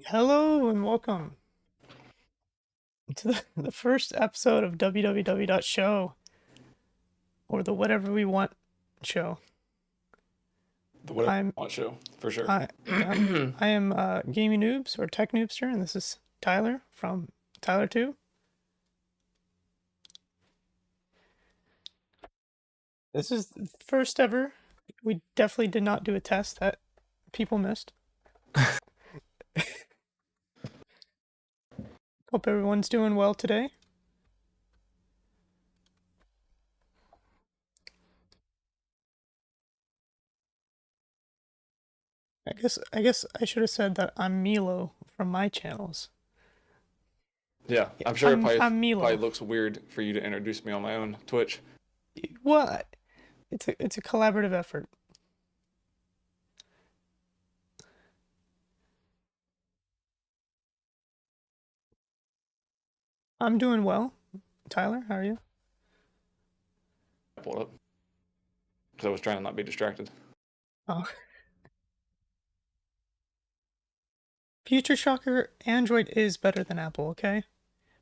Hello and welcome to the first episode of www.show, or the Whatever We Want show. The Whatever I'm I Want show, for sure. I am Gaming Noobs or Tech Noobster, and this is Tyler from TylerTube. This is the first ever. We definitely did not do a test that people missed. Hope everyone's doing well today. I guess I should have said that I'm Milo from my channels. Yeah, I'm sure I'm it Milo. probably looks weird for you to introduce me on my own Twitch. What? It's a collaborative effort. I'm doing well. Tyler, how are you? I pulled up because I was trying to not be distracted. Oh. Future Shocker, Android is better than Apple, okay?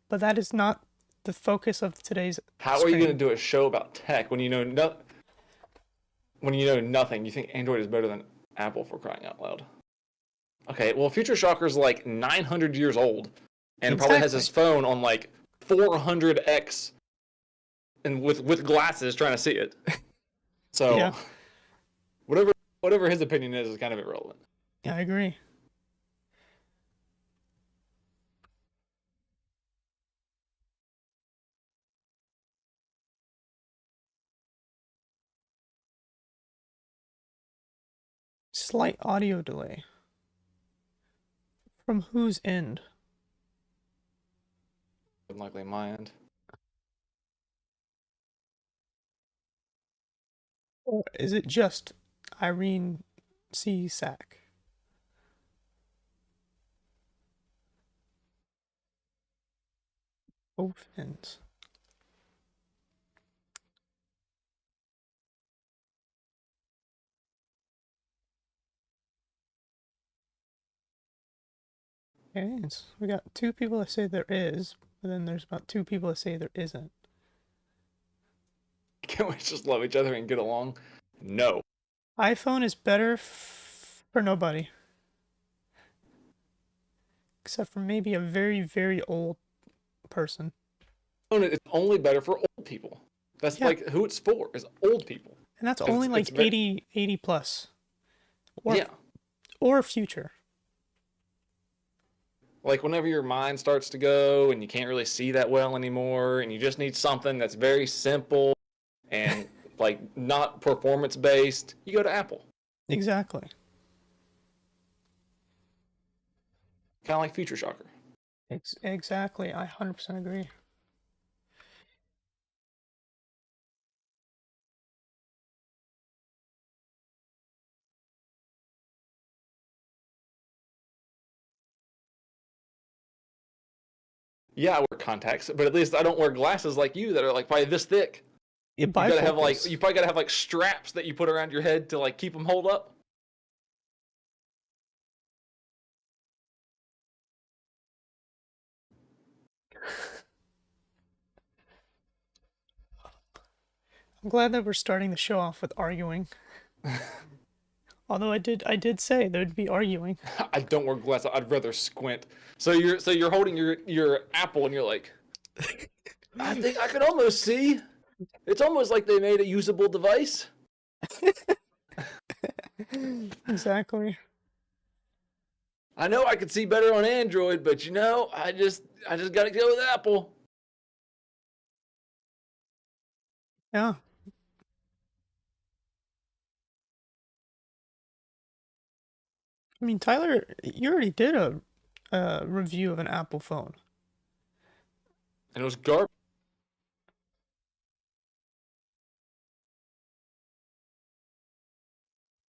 But that is not the focus of today's How are you going to do a show about tech when you know nothing? You think Android is better than Apple, for crying out loud? Okay, well, Future Shocker's like 900 years old and probably has his phone on like 400x and with glasses trying to see it. So Yeah, whatever his opinion is kind of irrelevant. yeah, I agree. Slight audio delay. From whose end? Likely my end. Or is it just Irene C. Sack? Both ends. Okay, we got two people that say there is, but then there's about two people that say there isn't. Can't we just love each other and get along? No. iPhone is better for nobody. Except for maybe a very, very old person. It's only better for old people. That's Yeah. like who it's for, is old people. And that's only like 80 plus. Or, yeah. Or future. Like whenever your mind starts to go and you can't really see that well anymore and you just need something that's very simple and like not performance based, you go to Apple. Exactly. Kind of like Future Shocker. Exactly. I 100% agree. Yeah, I wear contacts, but at least I don't wear glasses like you that are like probably this thick. You gotta have like you probably gotta have like straps that you put around your head to like keep them hold up. I'm glad that we're starting the show off with arguing. Although I did say there'd be arguing. I don't wear glasses. I'd rather squint. So you're holding your Apple and you're like, I think I could almost see. It's almost like they made a usable device. Exactly. I know I could see better on Android, but I just gotta go with Apple. Yeah. I mean, Tyler, you already did a review of an Apple phone. And it was garbage.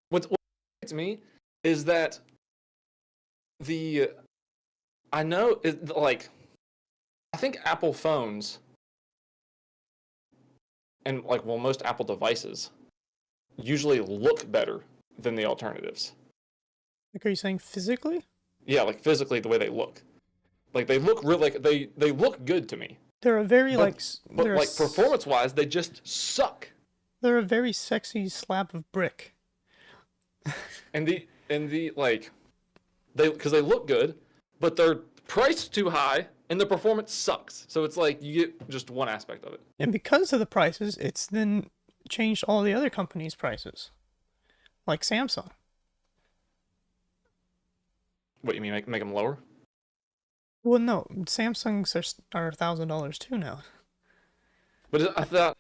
What to me is that I know it, like I think Apple phones and like most Apple devices usually look better than the alternatives. Like, are you saying physically? Yeah, like physically the way they look. Like they look real, like they look good to me. They're a very But like performance wise, they just suck. they're a very sexy slab of brick. And the like because they look good, but they're priced too high and the performance sucks. So it's like you get just one aspect of it. And because of the prices, it's then changed all the other companies' prices, like Samsung. What you mean, make them lower? Well, no, Samsungs are $1,000 too now. But I thought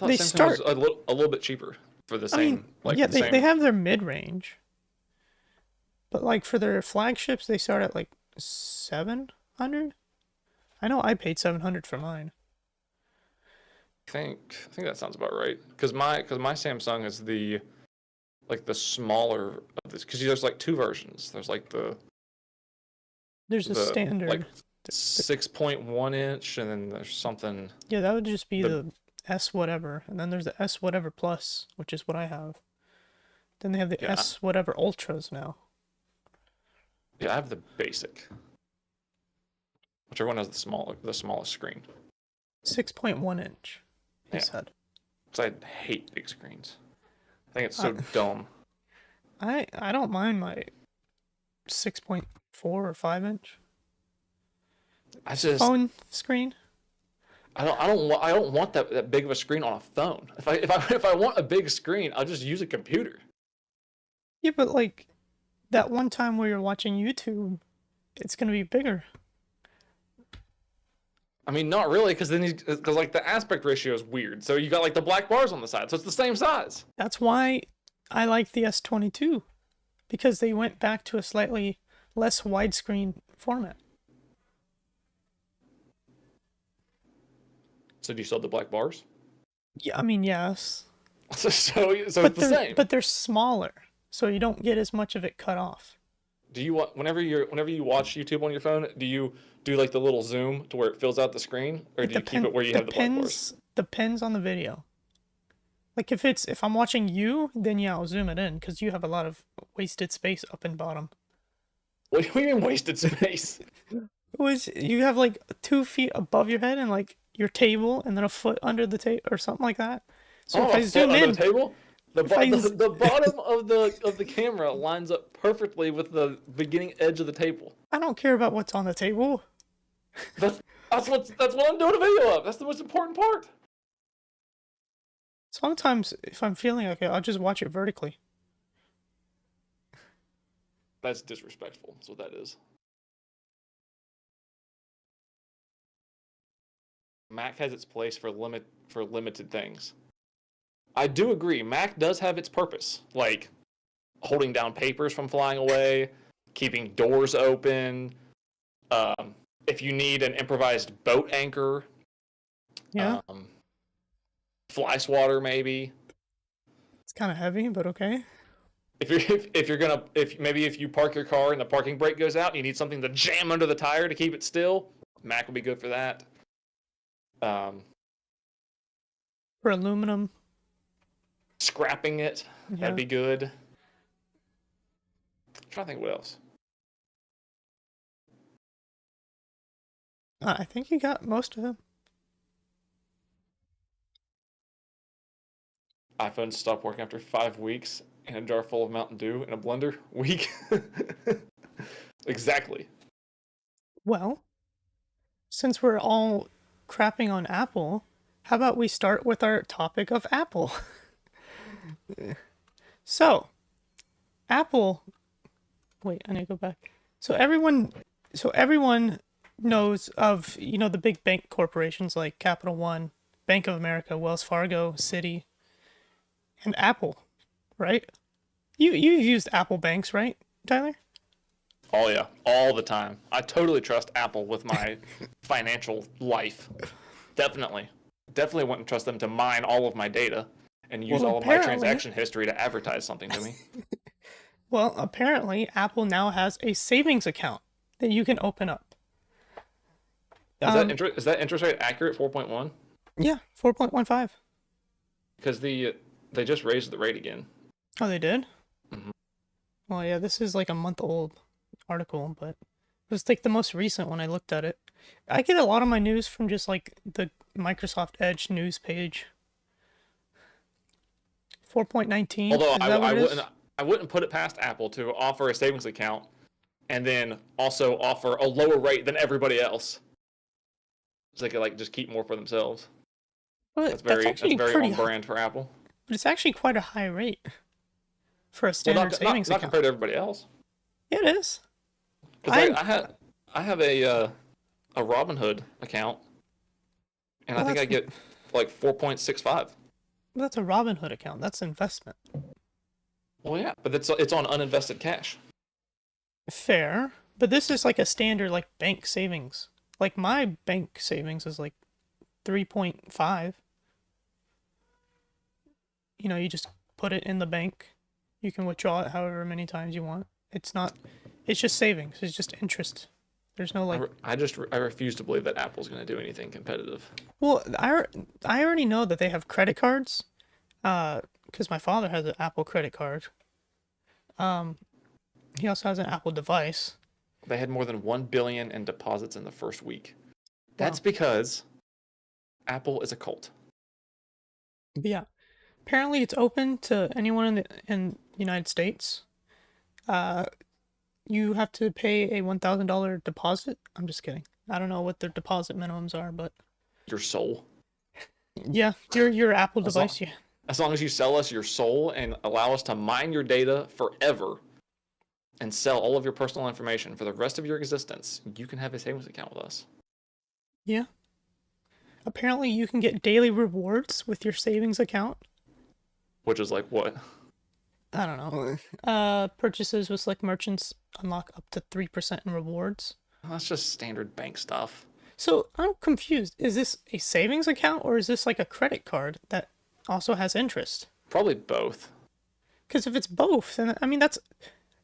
They Samsung start. was a little bit cheaper for the I same. mean, Like yeah, the same. they have their mid range, but like for their flagships, they start at like 700. I know I paid 700 for mine. I think that sounds about right. Because my Samsung is the smaller of this. Because there's like two versions. There's like There's a the standard. like 6.1 inch, and then there's something. Yeah, that would just be the S whatever, and then there's the S whatever plus, which is what I have. Then they have the Yeah. S whatever ultras now. Yeah, I have the basic. Whichever one has the smallest screen. 6.1 inch. He Yeah. said. Because I hate big screens. I think it's so dumb. I don't mind my 6.4 or 5 inch I just phone screen. I don't want that big of a screen on a phone. If I want a big screen, I'll just use a computer. Yeah, but like that one time where you're watching YouTube, it's gonna be bigger. I mean, not really, because like the aspect ratio is weird. So you got like the black bars on the side, so it's the same size. That's why I like the S22, because they went back to a slightly less widescreen format. So do you still have the black bars? Yeah, I mean, yes. So it's the same. But they're smaller, so you don't get as much of it cut off. Do you want whenever you watch YouTube on your phone, do you do like the little zoom to where it fills out the screen, or do you keep it where you have the black bars? Depends on the video. Like if I'm watching you, then yeah, I'll zoom it in because you have a lot of wasted space up and bottom. What do you mean wasted space? You have like 2 feet above your head and like your table, and then a foot under the table or something like that. So if I zoom in, the table, the bottom of the camera lines up perfectly with the beginning edge of the table. I don't care about what's on the table. That's what I'm doing a video of. That's the most important part. Sometimes if I'm feeling okay, I'll just watch it vertically. That's disrespectful. That's what that is. Mac has its place for limited things. I do agree. Mac does have its purpose, like holding down papers from flying away, keeping doors open. If you need an improvised boat anchor, Yeah, fly swatter maybe. it's kind of heavy, but okay. If you park your car and the parking brake goes out, and you need something to jam under the tire to keep it still. Mac will be good for that. For aluminum, Scrapping it, yeah. that'd be good. I'm trying to think what else. I think you got most of them. iPhones stop working after 5 weeks, and a jar full of Mountain Dew in a blender. Week. Exactly. Well, since we're all crapping on Apple, how about we start with our topic of Apple? So, Apple. Wait, I need to go back. So everyone knows of, the big bank corporations like Capital One, Bank of America, Wells Fargo, Citi, and Apple, right? You've used Apple banks, right, Tyler? Oh yeah, all the time. I totally trust Apple with my financial life. Definitely wouldn't trust them to mine all of my data and use all of my transaction history to advertise something to me. Well, apparently Apple now has a savings account that you can open up. Is that interest rate accurate? 4.1? Yeah, 4.15. Because they just raised the rate again. Oh, they did? Mhm. Well, yeah, this is like a month old. article, but it was like the most recent when I looked at it. I get a lot of my news from just like the Microsoft Edge news page. 4.19, Although is that what it is? I wouldn't put it past Apple to offer a savings account and then also offer a lower rate than everybody else, so they could like just keep more for themselves. But that's That's actually very pretty on high. brand for Apple. But it's actually quite a high rate for a Well, standard savings not account. compared to everybody else. Yeah, it is. Because I'm I have a Robinhood account, and I well, think I get like 4.65. that's a Robinhood account. That's investment. Well, yeah, but it's on uninvested cash. Fair, but this is like a standard like bank savings. Like my bank savings is like 3.5. You know, you just put it in the bank. You can withdraw it however many times you want. It's not it's just savings. It's just interest. There's no like I refuse to believe that Apple's going to do anything competitive. well, I already know that they have credit cards. Cuz my father has an Apple credit card. Um he also has an Apple device. They had more than 1 billion in deposits in the first week. That's Wow. because Apple is a cult. But yeah, apparently it's open to anyone in the United States. Uh, you have to pay a $1,000 deposit. I'm just kidding. I don't know what their deposit minimums are, but Your soul. yeah, your Apple As long, device. Yeah, as long as you sell us your soul and allow us to mine your data forever and sell all of your personal information for the rest of your existence, you can have a savings account with us. yeah. Apparently you can get daily rewards with your savings account. Which is like what? I don't know. Purchases with select merchants unlock up to 3% in rewards. That's just standard bank stuff. So I'm confused. Is this a savings account or is this like a credit card that also has interest? Probably both. Because if it's both, then I mean that's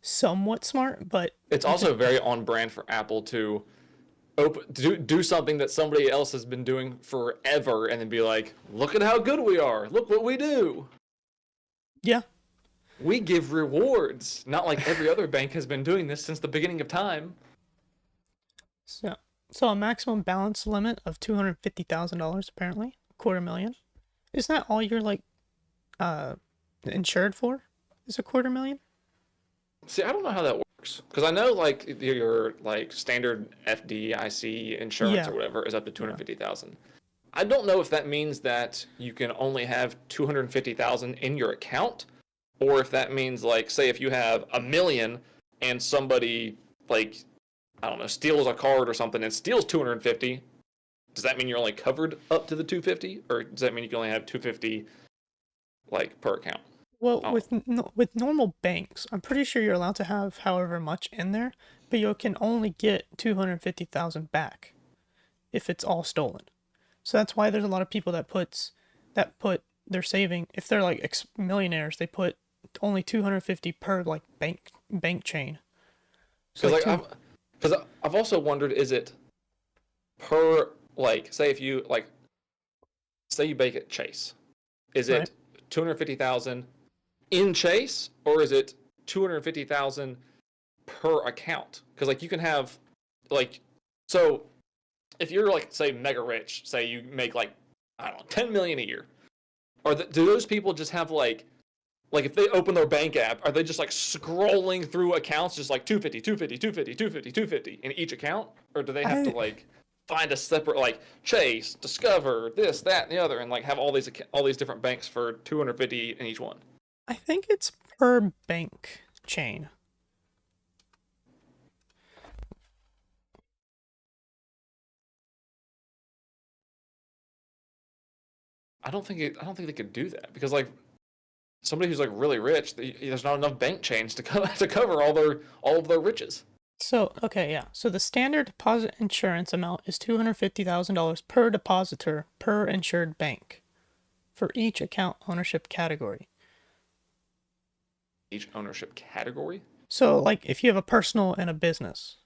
somewhat smart, but It's also very on brand for Apple to do something that somebody else has been doing forever and then be like, look at how good we are. Look what we do. yeah. We give rewards. Not like every other bank has been doing this since the beginning of time. So a maximum balance limit of $250,000 apparently, quarter million. Isn't that all you're like uh insured for? Is a quarter million? See, I don't know how that works. Because I know like your like standard FDIC insurance Yeah. or whatever is up to Yeah. 250,000. I don't know if that means that you can only have 250,000 in your account, or if that means like say if you have a million and somebody like I don't know steals a card or something and steals 250, does that mean you're only covered up to the 250, or does that mean you can only have 250 like per account? Well, Oh, with normal banks, I'm pretty sure you're allowed to have however much in there, but you can only get 250,000 back if it's all stolen. So that's why there's a lot of people that put their saving if they're like millionaires, they put only 250 per like bank chain. So because like like because I've also wondered, is it per like say if you like say you bake at Chase, is right. it 250,000 in Chase or is it 250,000 per account? Because like you can have like so if you're like say mega rich, say you make like I don't know 10 million a year, do those people just have like if they open their bank app, are they just like scrolling through accounts just like 250, 250, 250, 250, 250 in each account, or do they have to I like find a separate like Chase, Discover, this, that, and the other, and like have all these different banks for 250 in each one? I think it's per bank chain. I don't think they could do that because like somebody who's like really rich, there's not enough bank chains to to cover all of their riches. So, okay, yeah. So the standard deposit insurance amount is $250,000 per depositor per insured bank for each account ownership category. Each ownership category. So, like if you have a personal and a business.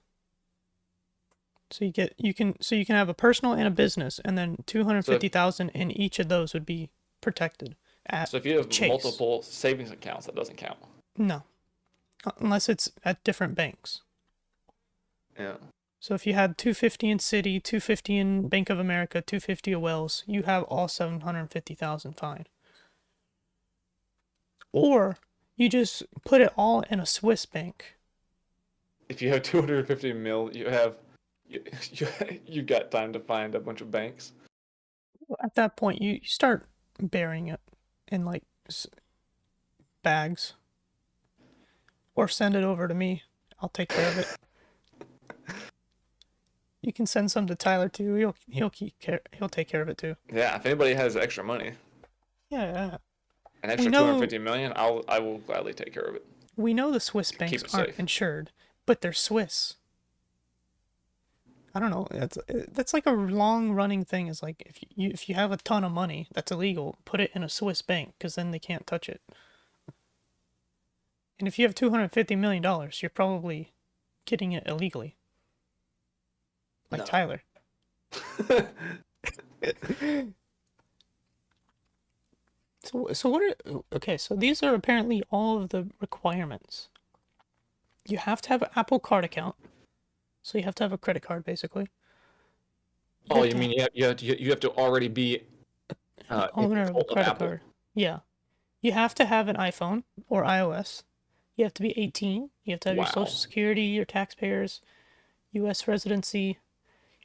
So you can have a personal and a business and then So 250,000 in each of those would be protected at so if you have Chase. multiple savings accounts, that doesn't count. No, unless it's at different banks. Yeah. So if you had 250 in Citi, 250 in Bank of America, 250 at Wells, you have all 750,000 fine. Or you just put it all in a Swiss bank. If you have 250 mil, you, you, you got time to find a bunch of banks. At that point, you start burying it in like bags, or send it over to me. I'll take care of it. You can send some to Tyler too. He'll take care of it too. Yeah, if anybody has extra money, Yeah. an We extra know 250 million, I will gladly take care of it. we know the Swiss Keep banks it aren't safe. insured, but they're Swiss. I don't know. That's like a long running thing. Is like if you have a ton of money that's illegal, put it in a Swiss bank because then they can't touch it. And if you have $250 million, you're probably getting it illegally, like No. Tyler. So what are okay? So these are apparently all of the requirements. You have to have an Apple Card account, so you have to have a credit card basically. Oh, you mean you have to already be An in the owner of a cult of credit Apple? card. Yeah. You have to have an iPhone or iOS. You have to be 18. You have to have your Wow. social security, your taxpayers, US residency.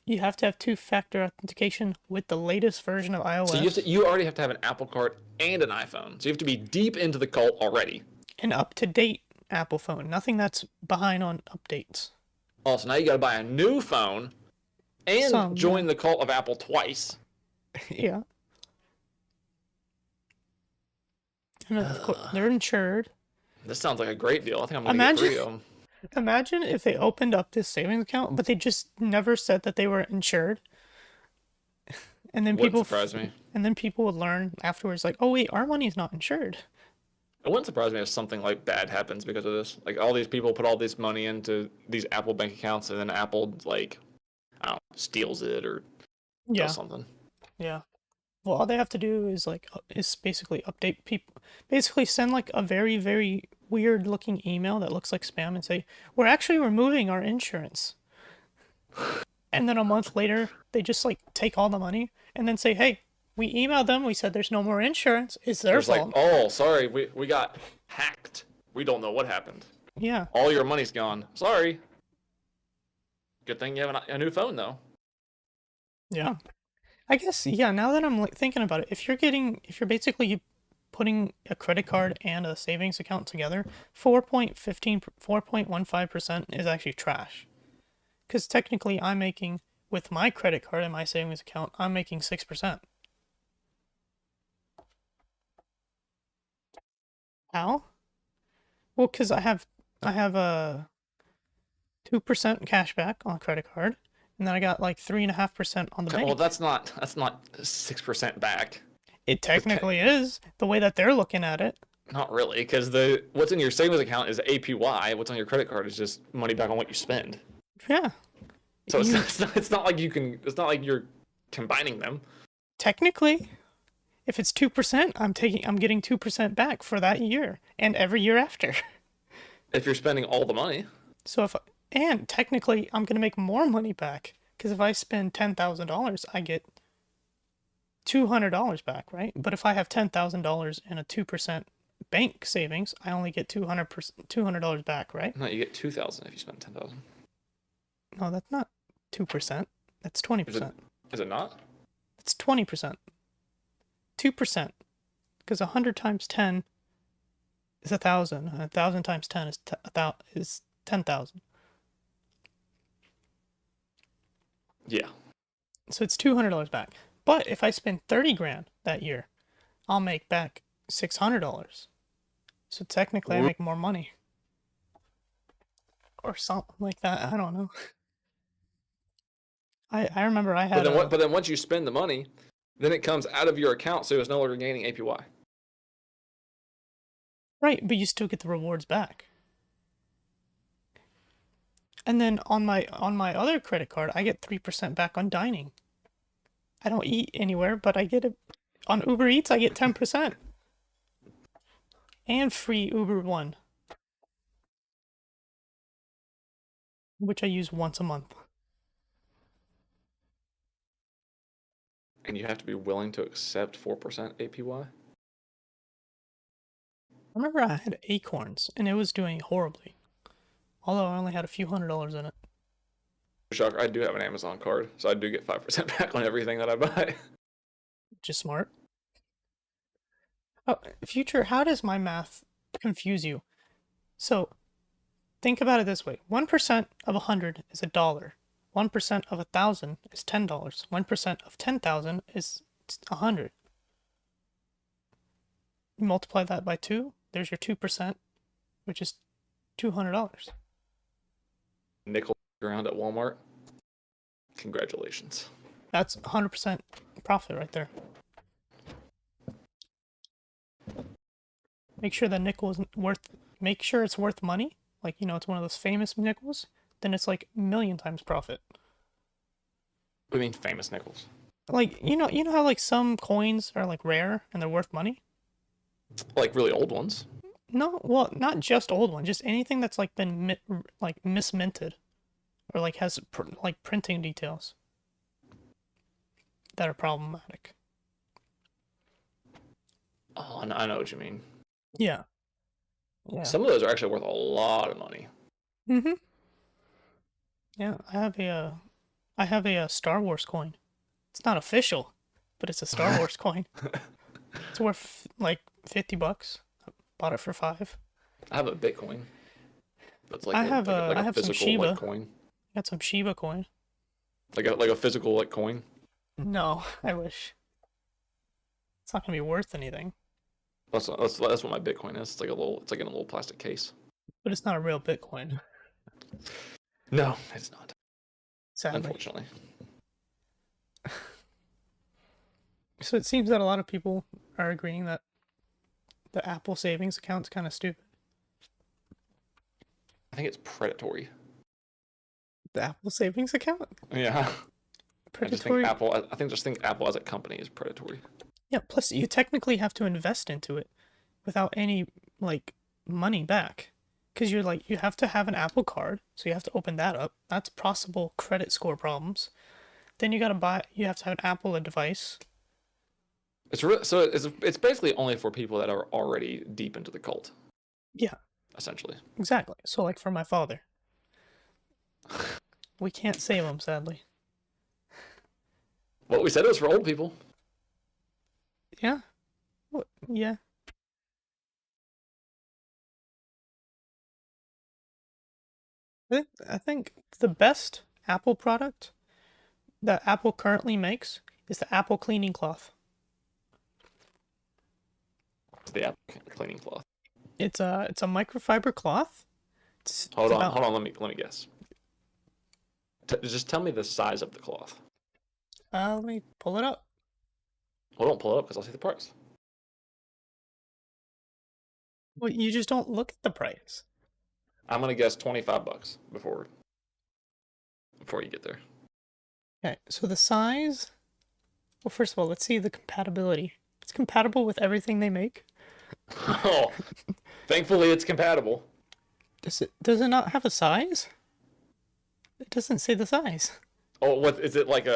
You have to have two-factor authentication with the latest version of So iOS you already have to have an Apple Card and an iPhone. So you have to be deep into the cult already. and up-to-date Apple phone. Nothing that's behind on updates. Also, now you got to buy a new phone and Some, yeah. join the cult of Apple twice. Yeah. And of course, they're insured. This sounds like a great deal. I think I'm gonna get 3 of them. Imagine if they opened up this savings account, but they just never said that they were insured. And then Wouldn't surprise me. and then people would learn afterwards, like, oh wait, our money's not insured. It wouldn't surprise me if something like bad happens because of this. Like all these people put all this money into these Apple bank accounts, and then Apple like, I don't know, steals it or Yeah, does something. yeah. Well, all they have to do is is basically update people, basically send like a very, very weird looking email that looks like spam and say, we're actually removing our insurance. And then a month later, they just like take all the money and then say, hey, we emailed them. We said there's no more insurance. It's their It's like, fault. oh, sorry, we got hacked. We don't know what happened. Yeah. All your money's gone. Sorry. Good thing you have a new phone though. Yeah. I guess, yeah, now that I'm like thinking about it, if you're basically putting a credit card and a savings account together, 4.15% is actually trash. Because technically I'm making, with my credit card and my savings account, I'm making 6%. How? Well, because I have a 2% cash back on a credit card, and then I got like 3.5% on the Okay, well, bank. that's not 6% back. It technically is the way that they're looking at it. Not really, because the what's in your savings account is APY. What's on your credit card is just money back on what you spend. Yeah. So You- it's not like you can. It's not like you're combining them. Technically, if it's 2%, I'm getting 2% back for that year and every year after. If you're spending all the money, So and technically I'm going to make more money back because if I spend $10,000, I get $200 back, right? But if I have $10,000 in a 2% bank savings, I only get $200 back, right? no, you get 2,000 if you spend 10,000. No, that's not 2%. That's 20%. Is it not? That's 20%. 2%. Because 100 times 10 is 1,000. 1,000 times 10 is 10,000. Yeah. So it's $200 back. But if I spend 30 grand that year, I'll make back $600. So technically I make more money. Or something like that. I don't know. I remember I had But then once you spend the money, then it comes out of your account, so it's no longer gaining APY. right, but you still get the rewards back. And then on my other credit card, I get 3% back on dining. I don't eat anywhere, but I get it on Uber Eats. I get 10% and free Uber One. which I use once a month. And you have to be willing to accept 4% APY? I remember I had Acorns, and it was doing horribly. Although I only had a few $100s in it. Shocker, I do have an Amazon card, so I do get 5% back on everything that I buy. Which is smart. Oh, Future, how does my math confuse you? So, think about it this way. 1% of 100 is $1. 1% of 1,000 is $10. 1% of 10,000 is 100. You multiply that by 2, there's your 2%, which is $200. Nickel around at Walmart. Congratulations. That's 100% profit right there. Make sure that nickel is worth, make sure it's worth money. Like, it's one of those famous nickels. Then it's like a million times profit. What do you mean famous nickels? Like, you know how like some coins are like rare and they're worth money? Like really old ones. No, well, not just old ones, just anything that's like been like misminted or like has like printing details that are problematic. Oh, I know what you mean. Yeah. Yeah. Some of those are actually worth a lot of money. Mm-hmm. Yeah, I have a Star Wars coin. It's not official, but it's a Star Wars coin. It's worth like $50. I bought it for 5. I have a Bitcoin. That's like I a, have like a, a like I a have some physical Shiba. like coin. Got some Shiba coin. Like a physical like coin. No, I wish. It's not gonna be worth anything. That's what my Bitcoin is. It's like in a little plastic case. But it's not a real Bitcoin, No, it's not. sadly. Unfortunately. So it seems that a lot of people are agreeing that the Apple savings account's kind of stupid. I think it's predatory. The Apple savings account? Yeah. Predatory? I just think Apple as a company is predatory. Yeah, plus you technically have to invest into it without any like money back. Because you have to have an Apple card, so you have to open that up. That's possible credit score problems. Then you have to have an Apple device. It's basically only for people that are already deep into the cult. Yeah. Essentially. Exactly. So like for my father. We can't save him, sadly. Well, we said it was for old people. Yeah. What? Yeah. I think the best Apple product that Apple currently makes is the Apple cleaning cloth. It's the Apple cleaning cloth. It's a microfiber cloth. Hold on. Let me guess. Just tell me the size of the cloth. Let me pull it up. Well, don't pull it up because I'll see the price. Well, you just don't look at the price. I'm gonna guess $25 before you get there. Okay, so the size. Well, first of all, let's see the compatibility. It's compatible with everything they make. Oh, thankfully it's compatible. Does it not have a size? It doesn't say the size. Oh, what is it like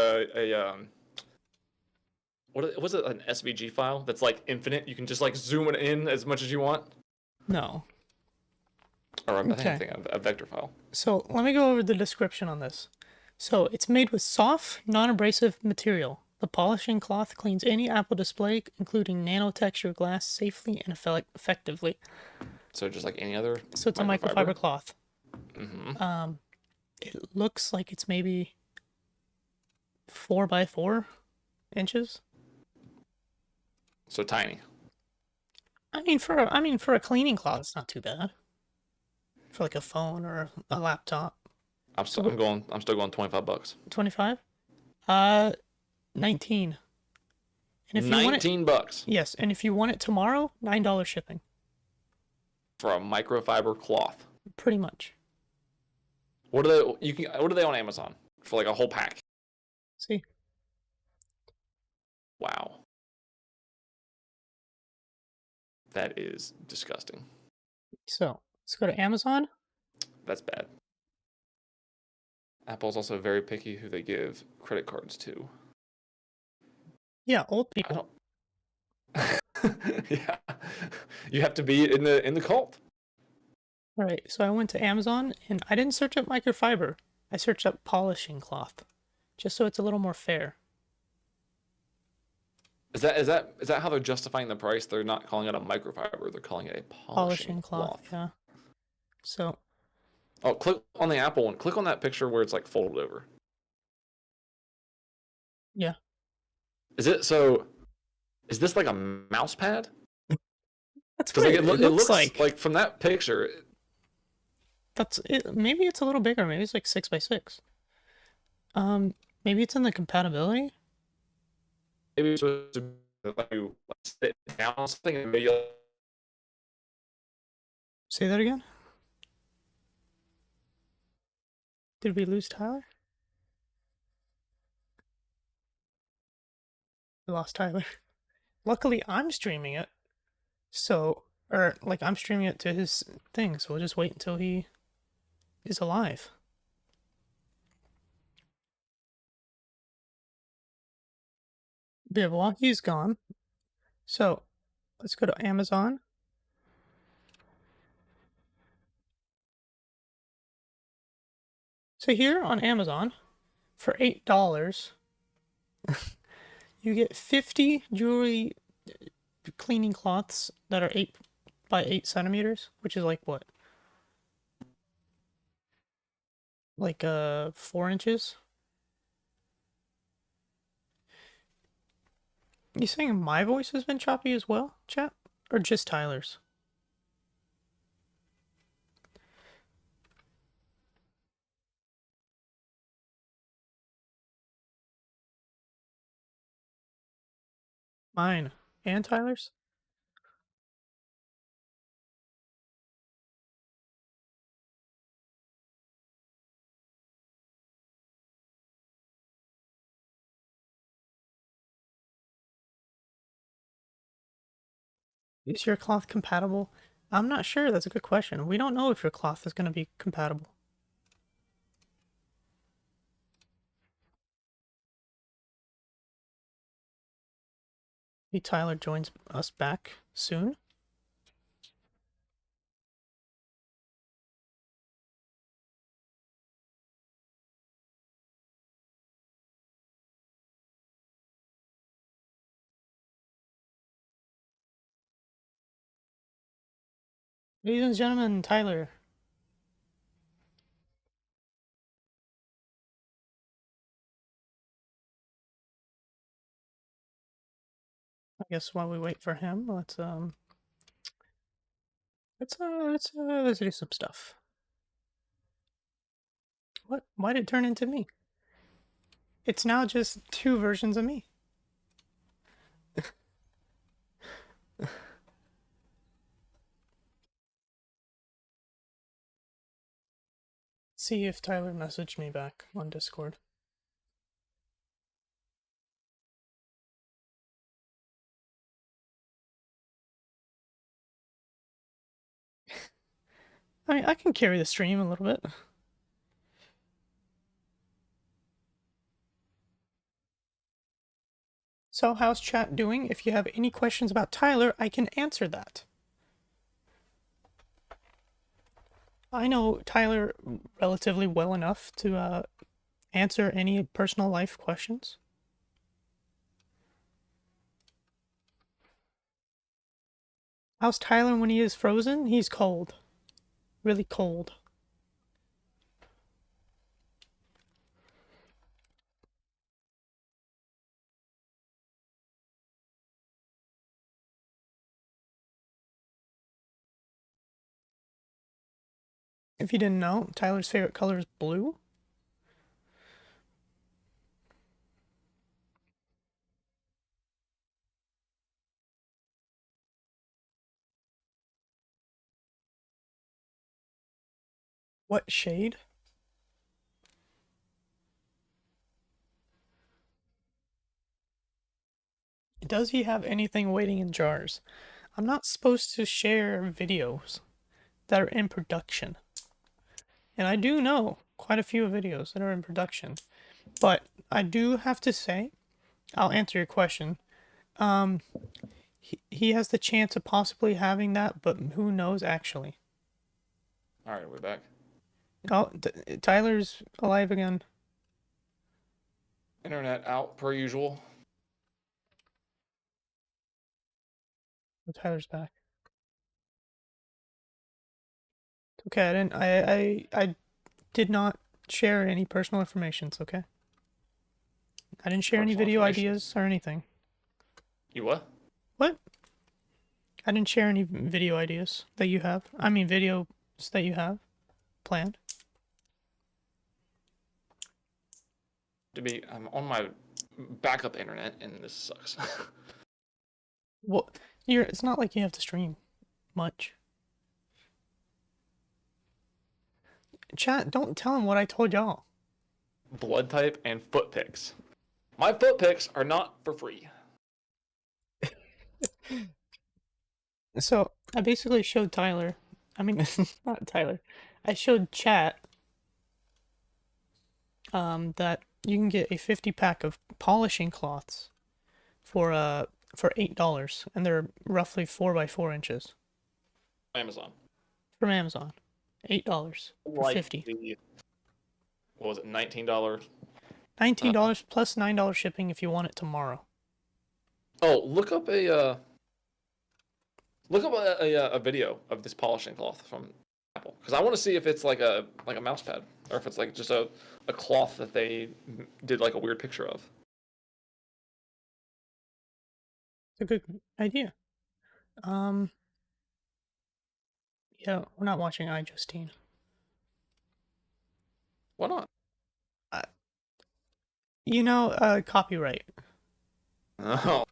what was it, an SVG file that's like infinite? You can just like zoom it in as much as you want. No. Or I think a vector file. So let me go over the description on this. So it's made with soft, non-abrasive material. The polishing cloth cleans any Apple display, including nano-texture glass, safely and effectively. So just like any other. So it's a microfiber cloth. Mm-hmm. It looks like it's maybe 4 by 4 inches. So tiny. I mean, for a cleaning cloth, it's not too bad. For like a phone or a laptop. I'm still going $25. 25? 19. And if you want it, $19 yes, and if you want it tomorrow, $9 shipping. for a microfiber cloth. Pretty much. What are they on Amazon for like a whole pack? See? Wow. That is disgusting. So let's go to Amazon. That's bad. Apple's also very picky who they give credit cards to. Yeah, old I people. don't. Yeah, you have to be in the cult. All right, so I went to Amazon and I didn't search up microfiber. I searched up polishing cloth, just so it's a little more fair. Is that how they're justifying the price? They're not calling it a microfiber. They're calling it a polishing Polishing cloth, cloth. yeah. So, Oh, click on the Apple one. Click on that picture where it's like folded over. yeah. Is it so? Is this like a mouse pad? That's Because what like it it looks looks like. like from that picture. That's it. Maybe it's a little bigger. Maybe it's like 6 by 6. Maybe it's in the compatibility. Maybe it's supposed to let you like, sit down on something and maybe Say that again. Did we lose Tyler? We lost Tyler. Luckily, I'm streaming it. So, or like I'm streaming it to his thing. So we'll just wait until he is alive. Yeah, well, he's gone. So let's go to Amazon. So here on Amazon, for $8, you get 50 jewelry cleaning cloths that are 8 by 8 centimeters, which is like what? Like 4 inches. You saying my voice has been choppy as well, chat? Or just Tyler's? Mine and Tyler's? Is your cloth compatible? I'm not sure. That's a good question. We don't know if your cloth is going to be compatible. Maybe Tyler joins us back soon. Ladies and gentlemen, Tyler. I guess while we wait for him, let's do some stuff. What? Why did it turn into me? It's now just 2 versions of me. See if Tyler messaged me back on Discord. I mean, I can carry the stream a little bit. So, how's chat doing? If you have any questions about Tyler, I can answer that. I know Tyler relatively well enough to answer any personal life questions. How's Tyler when he is frozen? He's cold. Really cold. If you didn't know, Tyler's favorite color is blue. What shade? Does he have anything waiting in jars? I'm not supposed to share videos that are in production. And I do know quite a few videos that are in production. But I do have to say, I'll answer your question. Um, he has the chance of possibly having that, but who knows actually. All right, we're back. Oh, Tyler's alive again. Internet out per usual. Oh, Tyler's back. Okay, I didn't. I did not share any personal information. It's okay. I didn't share any Personal video information. ideas or anything. You what? What? I didn't share any video ideas that you have. I mean, videos that you have planned. I'm on my backup internet, and this sucks. Well, it's not like you have to stream much. Chat, don't tell him what I told y'all. Blood type and foot pics. My foot pics are not for free. So I basically showed Tyler. I mean, not Tyler. I showed chat. That you can get a 50 pack of polishing cloths for $8, and they're roughly 4 by 4 inches Amazon. from Amazon. $8 for 50. What was it? $19. $19 plus $9 shipping if you want it tomorrow. Oh, look up a video of this polishing cloth from Apple, because I want to see if it's like a mouse pad, or if it's like just a cloth that they did like a weird picture of. It's a good idea. Yeah, we're not watching iJustine. Why not? Copyright. Oh,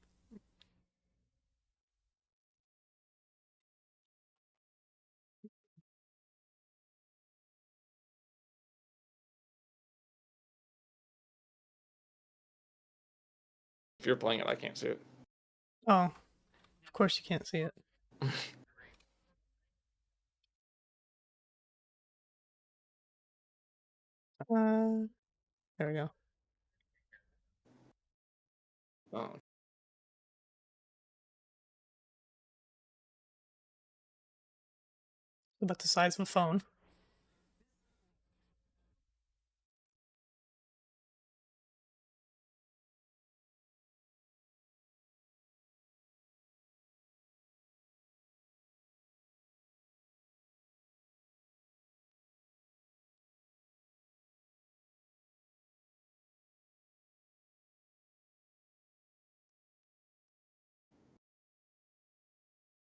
if you're playing it, I can't see it. Oh, of course you can't see it. There we go. Oh, About the size of a phone.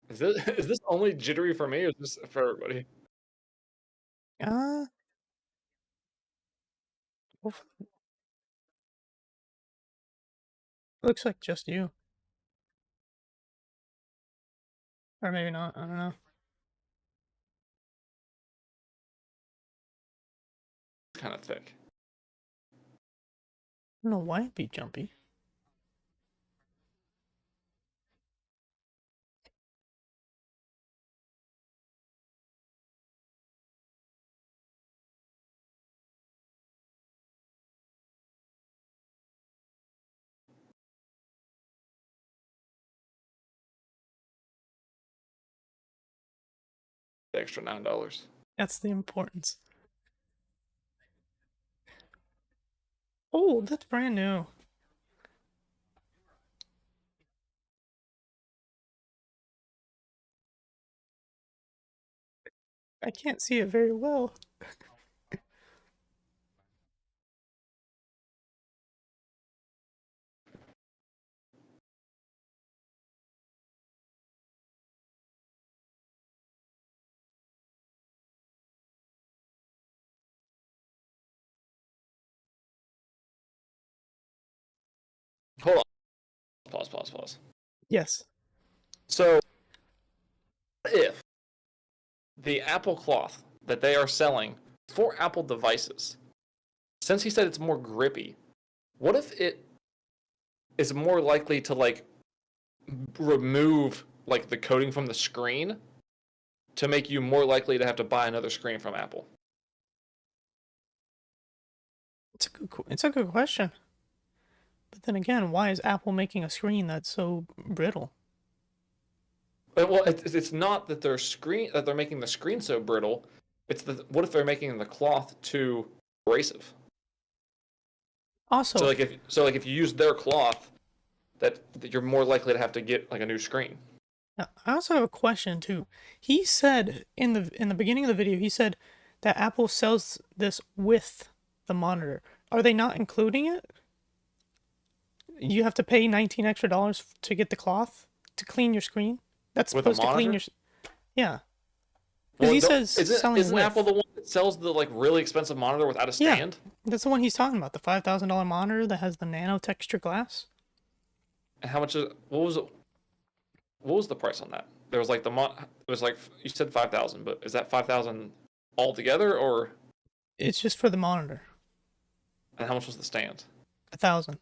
is this only jittery for me, or is this for everybody? Uh, looks like just you. Or maybe not. I don't know. It's kind of thick. I don't know why it'd be jumpy. The extra $9. That's the importance. Oh, that's brand new. I can't see it very well. Hold on. Pause. Yes. So, if the Apple cloth that they are selling for Apple devices, since he said it's more grippy, what if it is more likely to like remove like the coating from the screen to make you more likely to have to buy another screen from Apple? It's a good question. But then again, why is Apple making a screen that's so brittle? Well, it's not that they're making the screen so brittle. It's what if they're making the cloth too abrasive? Also, So like if you use their cloth, that you're more likely to have to get like a new screen. I also have a question too. He said in the beginning of the video, he said that Apple sells this with the monitor. Are they not including it? You have to pay 19 extra dollars to get the cloth to clean your screen. That's With a supposed to clean monitor? your. Yeah, because Well, he says selling isn't Apple with. the one that sells the like really expensive monitor without a Yeah, stand? that's the one he's talking about. The $5,000 monitor that has the nano texture glass. And how much is what was the price on that? There was like it was like you said 5,000, but is that 5,000 altogether or It's just for the monitor. and how much was the stand? 1,000.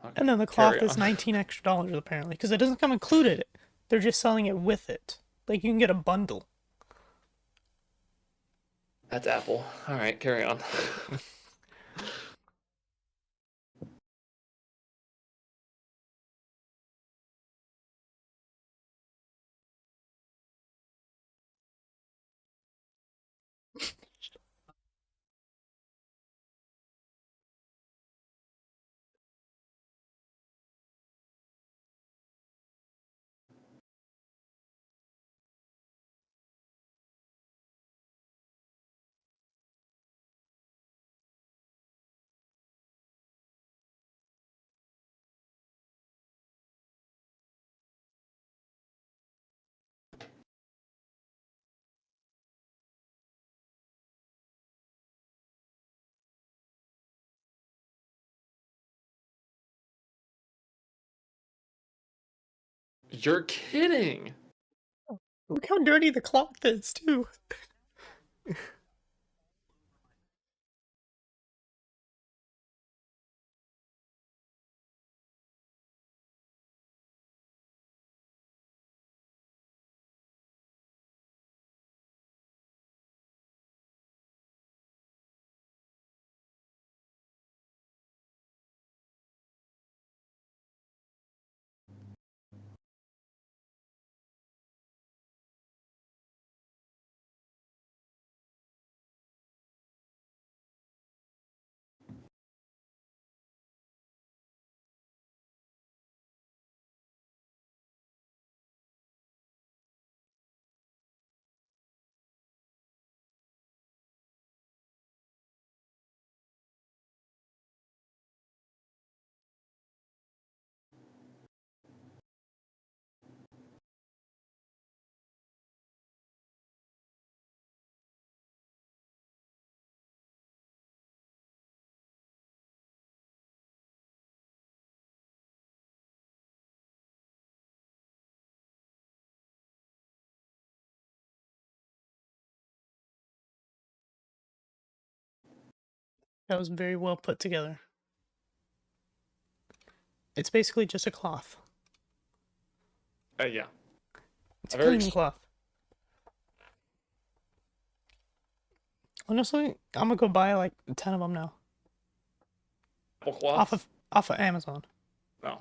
Okay, And then the carry cloth is on. 19 extra dollars apparently because it doesn't come included. They're just selling it with it. Like you can get a bundle. That's Apple. All right, carry on. You're kidding. Look how dirty the cloth is too. That was very well put together. It's basically just a cloth. Yeah. It's A a very cleaning cloth. Honestly, I'm gonna go buy like 10 of them now. Apple Off cloth? of off of Amazon. No.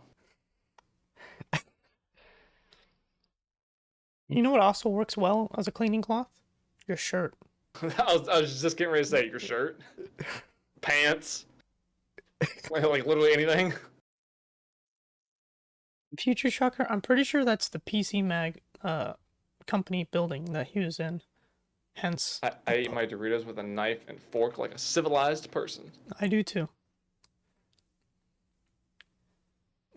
You know what also works well as a cleaning cloth? Your shirt. I was just getting ready to say your shirt, pants, like literally anything. Future Shocker, I'm pretty sure that's the PC Mag company building that he was in. Hence, I eat my Doritos with a knife and fork like a civilized person. I do too.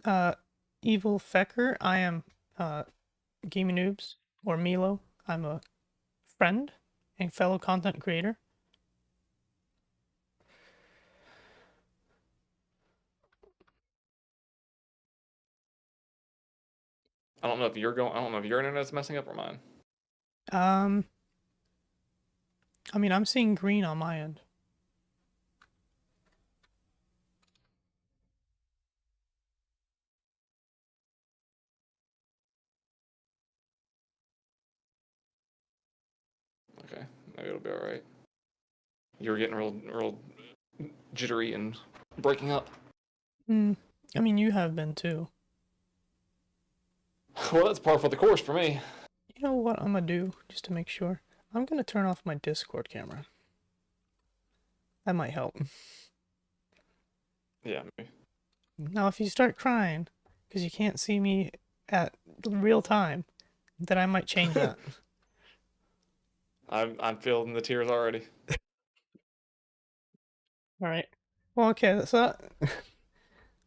Uh, Evil Fecker, I am Gaming Noobs, or Milo. I'm a friend and fellow content creator. I don't know if you're going. I don't know if your internet's messing up or mine. Um, I mean, I'm seeing green on my end. Okay, maybe it'll be all right. You were getting real jittery and breaking up. I mean, you have been too. Well, that's par for the course for me. You know what I'm gonna do, just to make sure? I'm gonna turn off my Discord camera. That might help. Yeah. Maybe. Now, if you start crying because you can't see me at real time, then I might change that. I'm feeling the tears already. All right. Well, okay. So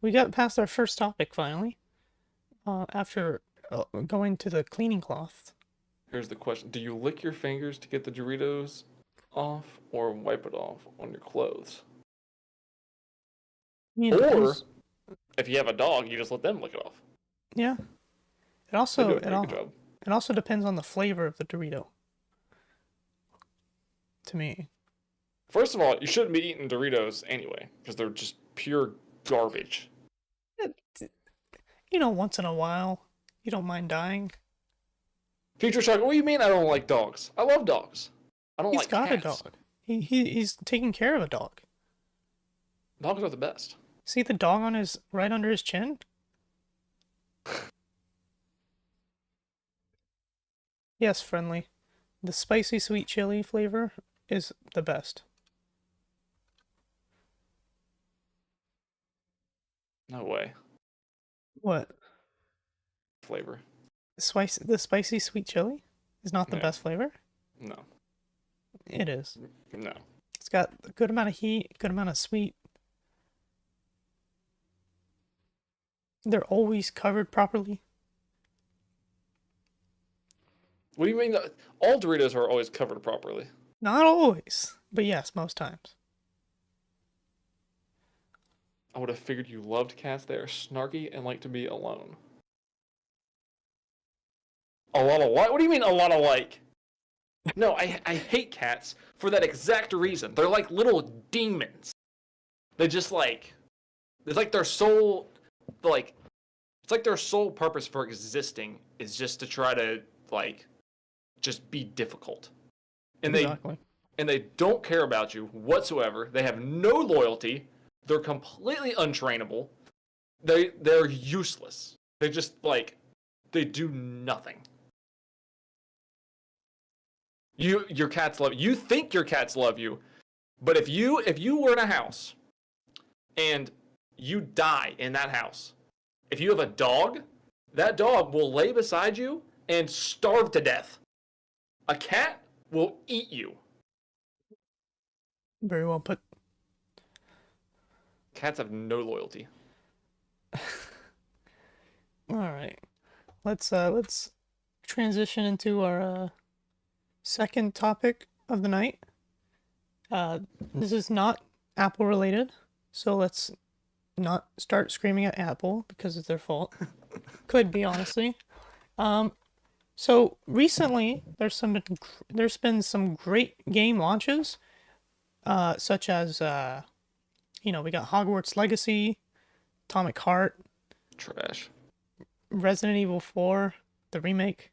we got past our first topic finally. After going to the cleaning cloth. Here's the question: do you lick your fingers to get the Doritos off, or wipe it off on your clothes? Or if you have a dog, you just let them lick it off. Yeah. It also depends on the flavor of the Dorito. To me. First of all, you shouldn't be eating Doritos anyway, because they're just pure garbage. You know, once in a while, you don't mind dying. Future Shock, what do you mean I don't like dogs? I love dogs. I don't like cats. He's got a dog. He's taking care of a dog. Dogs are the best. See the dog on right under his chin? Yes, friendly. The spicy sweet chili flavor is the best. No way. What? Flavor. The spicy sweet chili is not the best flavor? No. It is. No. It's got a good amount of heat, good amount of sweet. They're always covered properly. What do you mean? All Doritos are always covered properly. Not always, but yes, most times. I would have figured you loved cats. They are snarky and like to be alone. A lot of what? What do you mean a lot of like? No, I hate cats for that exact reason. They're like little demons. They just like, it's like their sole, like, it's like their sole purpose for existing is just to try to like, just be difficult. And exactly. they don't care about you whatsoever. They have no loyalty. They're completely untrainable. They're useless. They just like, they do nothing. Your cats love you. You think your cats love you, but if you were in a house and you die in that house, if you have a dog, that dog will lay beside you and starve to death. A cat will eat you. Very well put. Cats have no loyalty. All right. Let's transition into our second topic of the night. This is not Apple related, so let's not start screaming at Apple because it's their fault. Could be, honestly. So recently there's been some great game launches, such as we got Hogwarts Legacy, Atomic Heart, Trash. Resident Evil 4, the remake,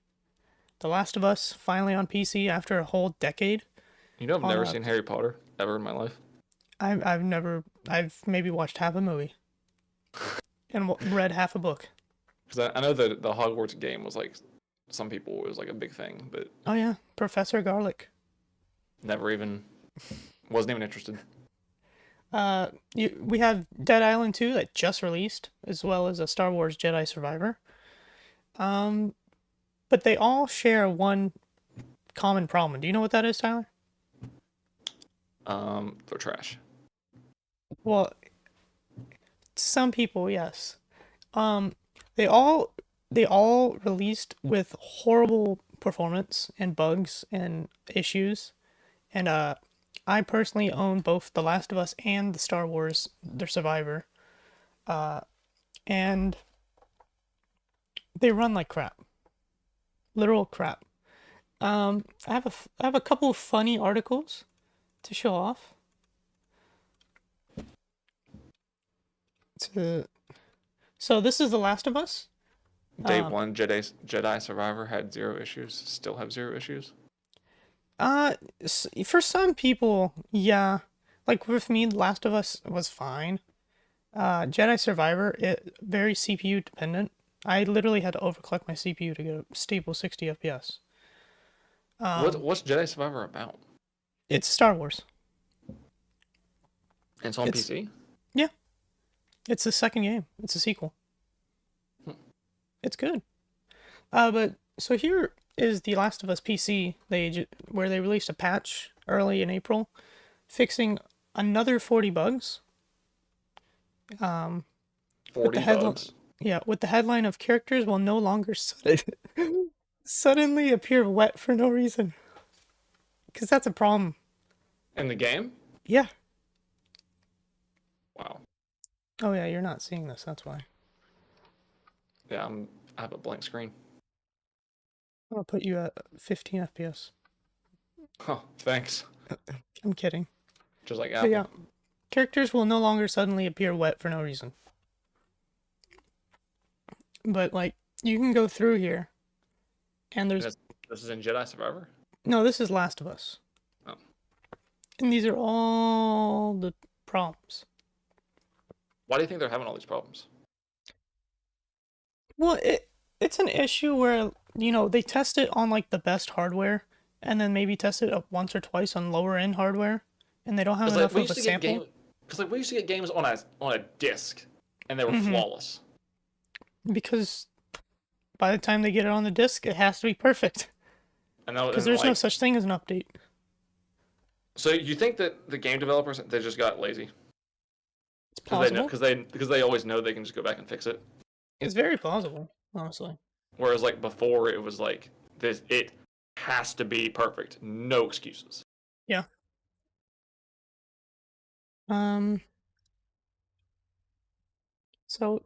The Last of Us finally on PC after a whole decade. You know, I've never seen Harry Potter ever in my life. I've maybe watched half a movie and read half a book. Because I know that the Hogwarts game was like, some people it was like a big thing, but oh yeah, Professor Garlic. wasn't even interested. We have Dead Island 2 that just released, as well as a Star Wars Jedi Survivor. But they all share one common problem. Do you know what that is, Tyler? They're trash. Well, some people, yes. They all released with horrible performance and bugs and issues. And I personally own both The Last of Us and the Star Wars The Survivor. And they run like crap. Literal crap. I have a couple of funny articles to show off. So this is The Last of Us. Day one, Jedi Survivor had 0 issues. Still have 0 issues. For some people, yeah. Like with me, Last of Us was fine. Jedi Survivor, it very CPU dependent. I literally had to overclock my CPU to get a stable 60 FPS. What's Jedi Survivor about? It's Star Wars. And it's on It's PC. Yeah, it's the second game. It's a sequel. It's good. But so here is the Last of Us PC. Where they released a patch early in April, fixing another 40 bugs. With the 40 headline, bugs yeah, with the headline of characters will no longer suddenly appear wet for no reason. Because that's a problem. in the game. Yeah. Wow. Oh yeah, you're not seeing this. That's why. Yeah, I have a blank screen. I'll put you at 15 FPS. Huh. Thanks. I'm kidding. Just like But Apple. yeah, characters will no longer suddenly appear wet for no reason. But like, you can go through here, and there's This is in Jedi Survivor. no. This is Last of Us. Oh. And these are all the problems. Why do you think they're having all these problems? Well, it's an issue where, they test it on like the best hardware and then maybe test it up once or twice on lower end hardware, and they don't have enough of a sample. Because like we used to get games on a disc, and they were Mhm. flawless. Because by the time they get it on the disc, it has to be perfect. And Because there's no such thing as an update. So you think that the game developers, they just got lazy? It's plausible. Because they always know they can just go back and fix it. It's very plausible, honestly. Whereas like before, it was like it has to be perfect, no excuses. Yeah. Um. So,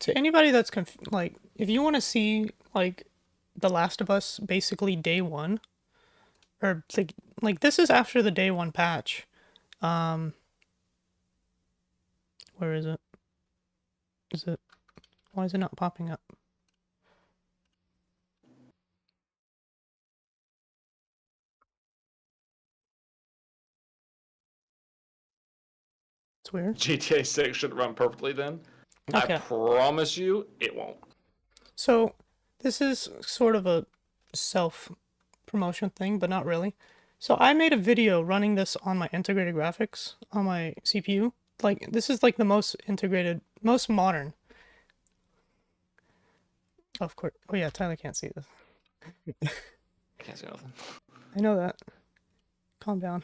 to anybody that's like, if you want to see like The Last of Us basically day one, or like this is after the day one patch. Um. Where is it? Is it? Why is it not popping up? It's weird. GTA 6 should run perfectly then. Okay. I promise you, it won't. So, this is sort of a self-promotion thing, but not really. So, I made a video running this on my integrated graphics on my CPU. Like, this is like the most integrated, most modern. Of course. Oh yeah, Tyler can't see this. I can't say nothing. I know that. Calm down.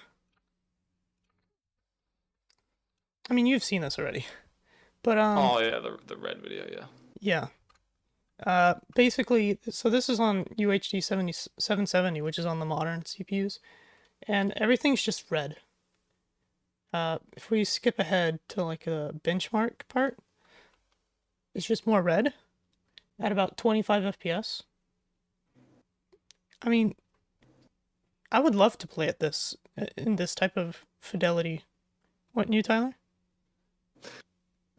I mean, you've seen this already. But Oh yeah, the red video, yeah. yeah. Basically, so this is on UHD 770, which is on the modern CPUs, and everything's just red. If we skip ahead to like a benchmark part, it's just more red at about 25 FPS. I mean, I would love to play at this in this type of fidelity. Wouldn't you, Tyler?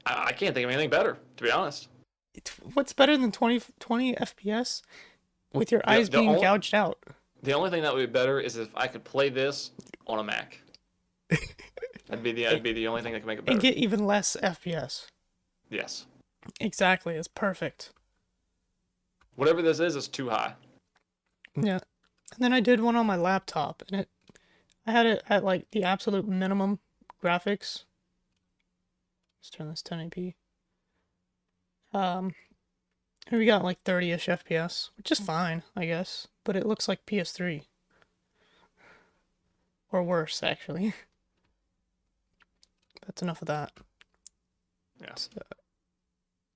I can't think of anything better, to be honest. What's better than 20 FPS with your eyes being gouged out? The only thing that would be better is if I could play this on a Mac. That'd be the only thing that could make it better. And get even less FPS. Yes. Exactly, it's perfect. Whatever this is too high. Yeah. And then I did one on my laptop, and I had it at like the absolute minimum graphics. Let's turn this 1080p. And we got like 30-ish FPS, which is fine, I guess. But it looks like PS3. Or worse, actually. That's enough of that. Yeah.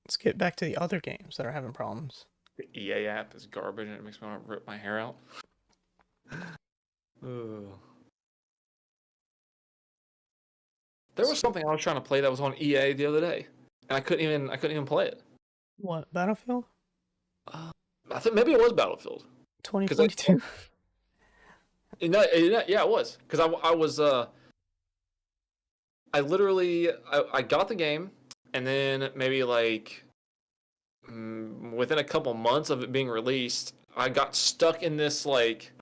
Let's get back to the other games that are having problems. The EA app is garbage and it makes me want to rip my hair out. Ugh. There was something I was trying to play that was on EA the other day, and I couldn't even play it. What, Battlefield? I think maybe it was Battlefield. 2042? Yeah, it was. Because I literally got the game, and then maybe like within a couple months of it being released, I got stuck in this like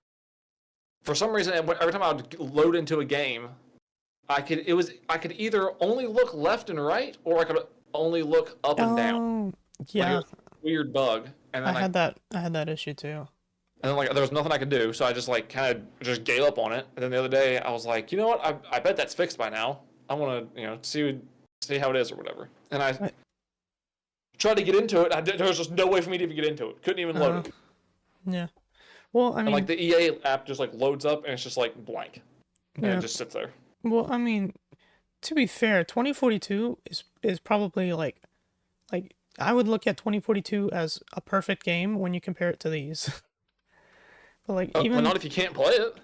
for some reason, every time I would load into a game, I could either only look left and right, or I could only look up and down. Oh, Like it yeah. was a weird bug, and I then had that. I had that issue too. like there was nothing I could do, so I just like kind of just gave up on it. And then the other day, I was like, you know what? I bet that's fixed by now. I want to see how it is or whatever. And I Right. tried to get into it. There was just no way for me to even get into it. Couldn't even load it. Yeah. Well, I And mean, like the EA app just like loads up and it's just like blank, and yeah. it just sits there. Well, I mean, to be fair, 2042 is probably like I would look at 2042 as a perfect game when you compare it to these. But like But even not if you can't play it.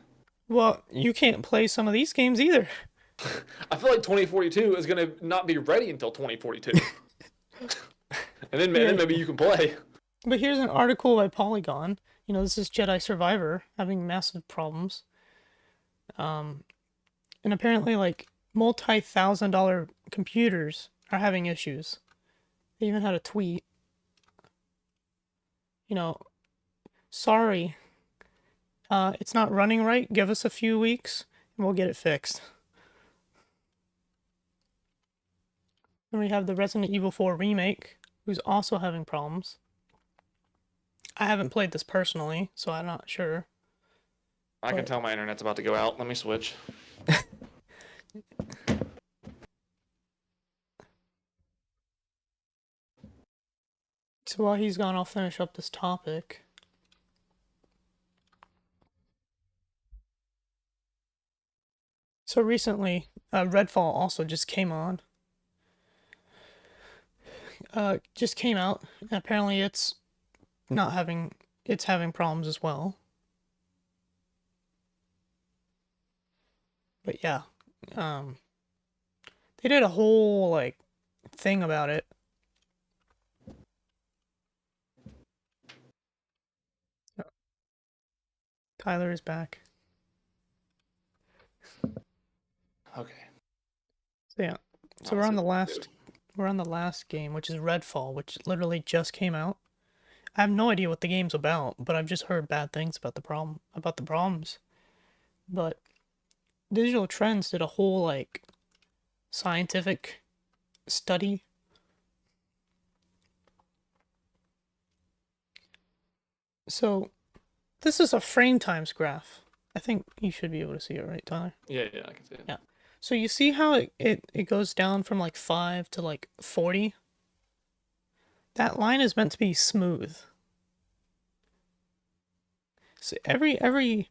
well, you can't play some of these games either. I feel like 2042 is gonna not be ready until 2042, and then maybe you can play. But here's an article by Polygon. You know, this is Jedi Survivor having massive problems. And apparently like multi-thousand-dollar computers are having issues. They even had a tweet. You know, sorry, it's not running right. Give us a few weeks and we'll get it fixed. Then we have the Resident Evil 4 remake, who's also having problems. I haven't played this personally, so I'm not sure. I can tell my internet's about to go out. Let me switch. So while he's gone, I'll finish up this topic. So recently, Redfall also just came on. Just came out, and apparently it's having problems as well. But yeah, they did a whole like thing about it. Tyler is back. Okay. So yeah, so we're on the last game, which is Redfall, which literally just came out. I have no idea what the game's about, but I've just heard bad things about the problems. But Digital Trends did a whole like scientific study. So this is a frame times graph. I think you should be able to see it, right, Tyler? Yeah, I can see it. Yeah. So you see how it goes down from like 5 to like 40? That line is meant to be smooth. So every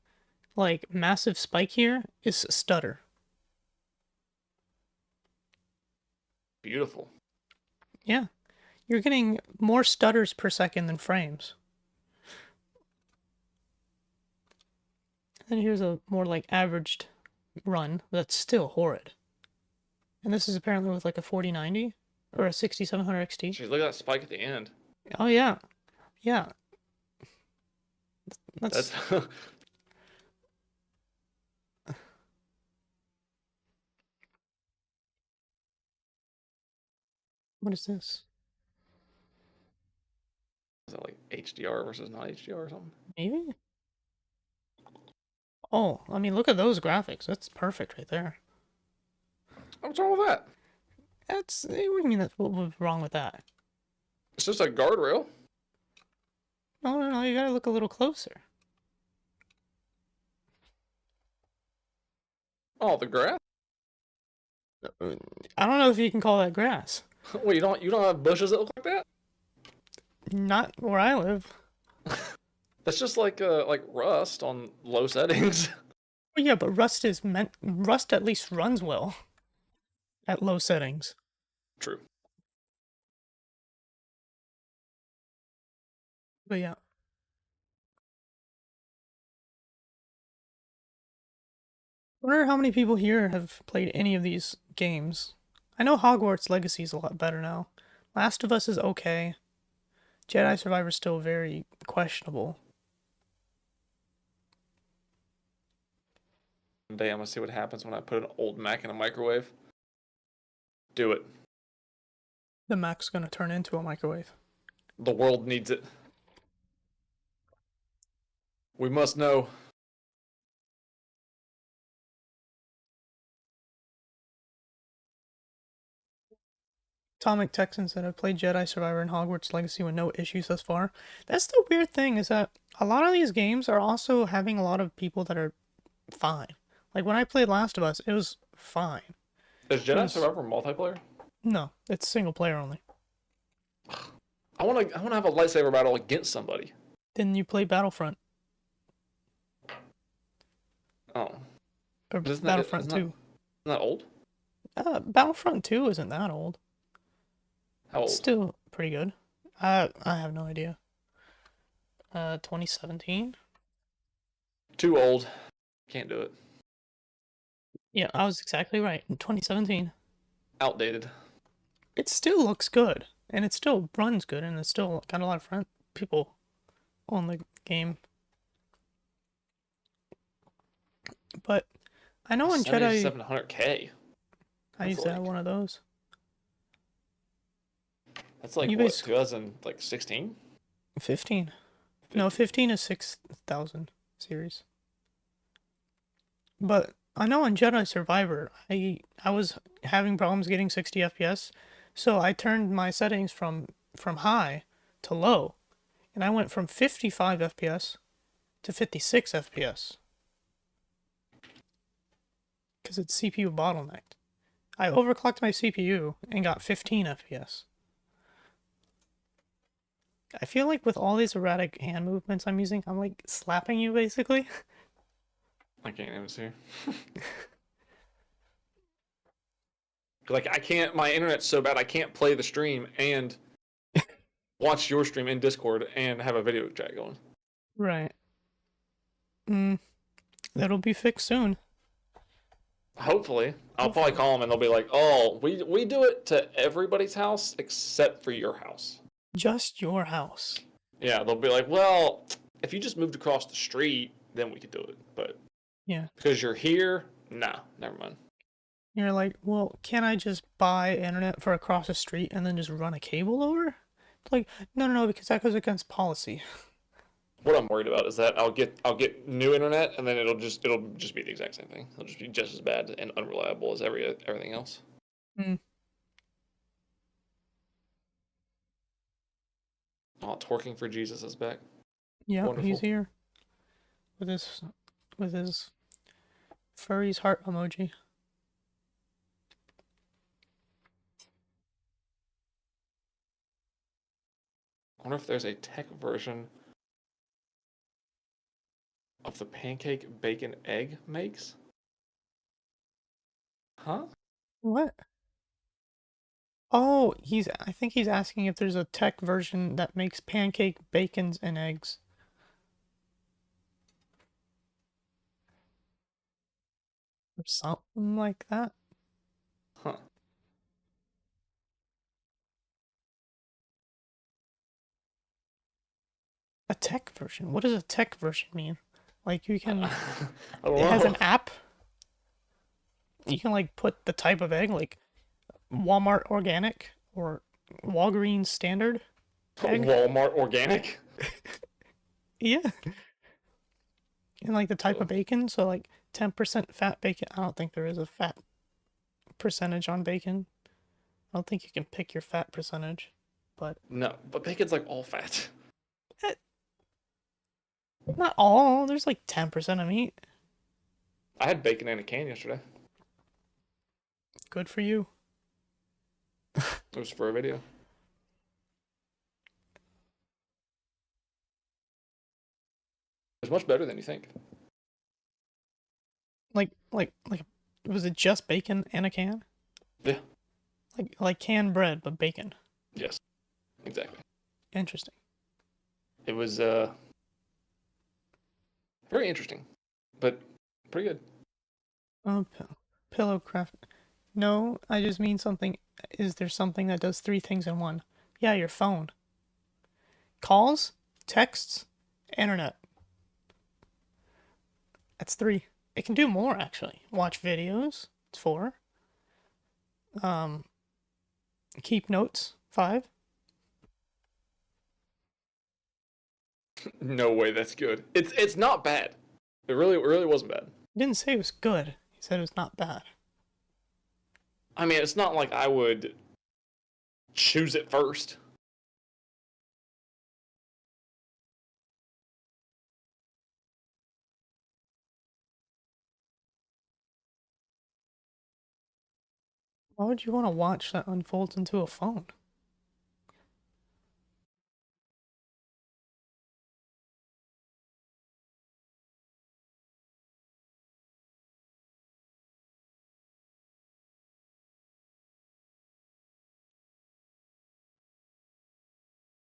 like massive spike here is a stutter. Beautiful. Yeah. You're getting more stutters per second than frames. And here's a more like averaged run that's still horrid. And this is apparently with like a 4090 or a 6700 XT. Jeez, look at that spike at the end. Oh yeah. Yeah. That's What is this? is that like HDR versus not HDR or something? Maybe? Oh, I mean, look at those graphics. That's perfect right there. What's wrong with that? What do you mean what was wrong with that? It's just a guardrail. No, you gotta look a little closer. Oh, the grass? I don't know if you can call that grass. Wait, you don't have bushes that look like that? Not where I live. That's just like rust on low settings. Well, yeah, but Rust at least runs well at low settings. True. But yeah. I wonder how many people here have played any of these games. I know Hogwarts Legacy is a lot better now. Last of Us is okay. Jedi Survivor is still very questionable. One day I'm gonna see what happens when I put an old Mac in a microwave. Do it. The Mac's gonna turn into a microwave. The world needs it. We must know. Atomic Texan said, I've played Jedi Survivor and Hogwarts Legacy with no issues thus far. That's the weird thing, is that a lot of these games are also having a lot of people that are fine. Like when I played Last of Us, it was fine. Is It Jedi was Survivor multiplayer? no, it's single player only. I wanna have a lightsaber battle against somebody. Then you play Battlefront Oh, or but Battlefront 2. isn't that old? Battlefront 2 isn't that old. How It's old? still pretty good. I have no idea. 2017. Too old. Can't do it. Yeah, I was exactly right. In 2017. Outdated. It still looks good, and it still runs good, and it's still got a lot of people on the game. But I know on Jedi, 700K. I That's used to have like one of those. that's like You what, basically 2016? 15. No, 15 is 6,000 series. But I know on Jedi Survivor, I was having problems getting 60 FPS, so I turned my settings from high to low, and I went from 55 FPS to 56 FPS because it's CPU bottlenecked. I overclocked my CPU and got 15 FPS. I feel like with all these erratic hand movements I'm using, I'm like slapping you basically. I can't even see. Like I can't. My internet's so bad I can't play the stream and watch your stream in Discord and have a video chat going. Right. Mm, that'll be fixed soon. Hopefully, I'll probably Hopefully. call them and they'll be like, "Oh, we do it to everybody's house except for your house." Just your house. Yeah, they'll be like, "Well, if you just moved across the street, then we could do it, but Yeah. because you're here, nah, never mind." You're like, well, can I just buy internet for across the street and then just run a cable over? It's like, no, because that goes against policy. What I'm worried about is that I'll get new internet and then it'll just be the exact same thing. It'll just be just as bad and unreliable as everything else. Mm. Oh, twerking for Jesus is back. Yeah, Wonderful. he's here with his furry's heart emoji. I wonder if there's a tech version of the pancake bacon egg makes. Huh? What? Oh, I think he's asking if there's a tech version that makes pancake bacons and eggs. Or something like that. Huh. A tech version? What does a tech version mean? Like you can, I don't it has know. an app. You can like put the type of egg, like Walmart organic or Walgreens standard egg. Walmart organic. Yeah. And like the type of bacon, so like 10% fat bacon. I don't think there is a fat percentage on bacon. I don't think you can pick your fat percentage, but No, but bacon's like all fat. eh, not all. There's like 10% of meat. I had bacon in a can yesterday. Good for you. It was for a video. It's much better than you think. Like, was it just bacon in a can? Yeah. Like canned bread, but bacon. Yes. Exactly. Interesting. It was very interesting, but pretty good. Oh, pillow craft. No, I just mean something. Is there something that does three things in one? Yeah, your phone. Calls, texts, internet. That's three. It can do more actually. Watch videos. It's four. Um, keep notes. Five. No way, that's good. It's not bad. It really wasn't bad. He didn't say it was good. He said it was not bad. I mean, it's not like I would choose it first. Why would you want to watch that unfold into a phone?